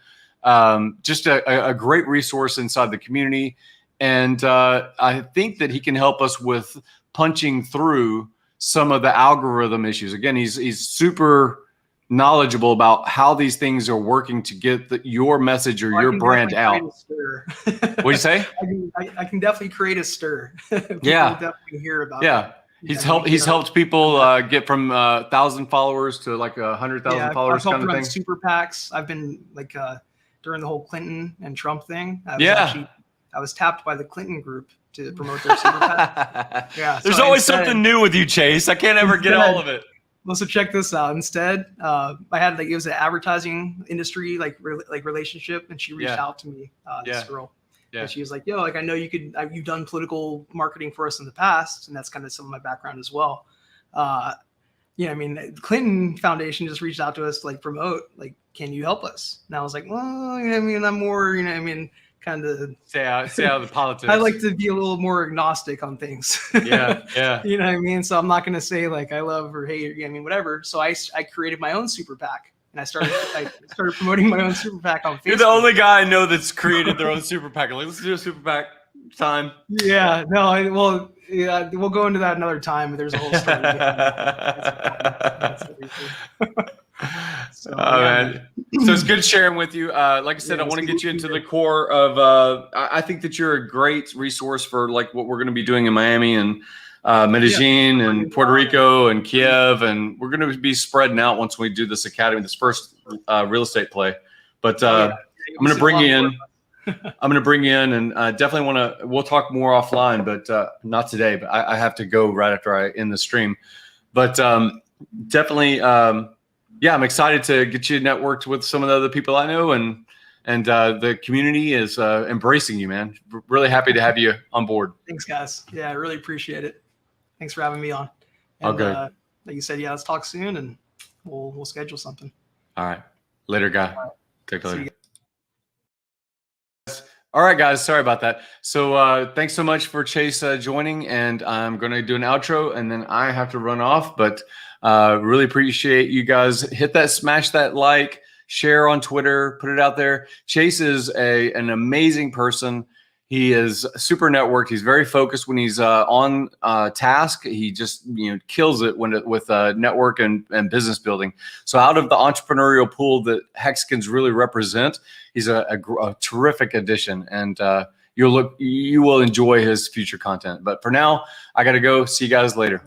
Speaker 1: Just a great resource inside the community. And I think that he can help us with punching through some of the algorithm issues. Again, he's super knowledgeable about how these things are working to get your message or your brand out. What do you say?
Speaker 2: I can definitely create a stir.
Speaker 1: Yeah,
Speaker 2: definitely hear about.
Speaker 1: Yeah, it. He's helped people get from 1,000 followers to like 100,000 followers.
Speaker 2: I've
Speaker 1: kind of
Speaker 2: helped
Speaker 1: thing.
Speaker 2: run super PACs. I've been like during the whole Clinton and Trump thing. I was tapped by the Clinton group to promote their super PAC. Yeah,
Speaker 1: there's always something new with you, Chase. I can't ever get all of it.
Speaker 2: So check this out. Instead, I had it was an advertising industry like relationship, and she reached out to me. This girl, and she was like, "Yo, like I know you've done political marketing for us in the past, and that's kind of some of my background as well." I mean, the Clinton Foundation just reached out to us to like promote, like, can you help us? And I was like, well, I mean, I'm more, kind of stay out of the politics. I like to be a little more agnostic on things. Yeah. You know what I mean? So I'm not going to say like I love or hate, whatever. So I created my own super PAC, and I started promoting my own super PAC on Facebook. You're
Speaker 1: the only guy I know that's created their own super PAC. Like, let's do a super PAC time.
Speaker 2: Yeah. No. We'll go into that another time. There's a whole story.
Speaker 1: Man. So it's good sharing with you. Like I said, I want to get you into the core of. I think that you're a great resource for like what we're going to be doing in Miami and Medellin and Puerto Rico and Kiev, and we're going to be spreading out once we do this academy, this first real estate play. But I'm going to bring you in. I'm going to bring you in, and definitely we'll talk more offline, but not today. But I have to go right after I end the stream. But definitely. I'm excited to get you networked with some of the other people I know, and the community is embracing you, man. Really happy to have you on board.
Speaker 2: Thanks, guys. Yeah, I really appreciate it. Thanks for having me on.
Speaker 1: And, okay.
Speaker 2: Like you said, let's talk soon, and we'll schedule something.
Speaker 1: All right. Later, guy. Take care later. All right, guys. Sorry about that. So thanks so much for Chase joining, and I'm going to do an outro, and then I have to run off, but really appreciate you guys. Smash that like, share on Twitter, put it out there. Chase is an amazing person. He is super networked. He's very focused when he's on task. He just kills it with network and business building. So out of the entrepreneurial pool that Hexicans really represent, he's a terrific addition, and you will enjoy his future content. But for now, I got to go. See you guys later.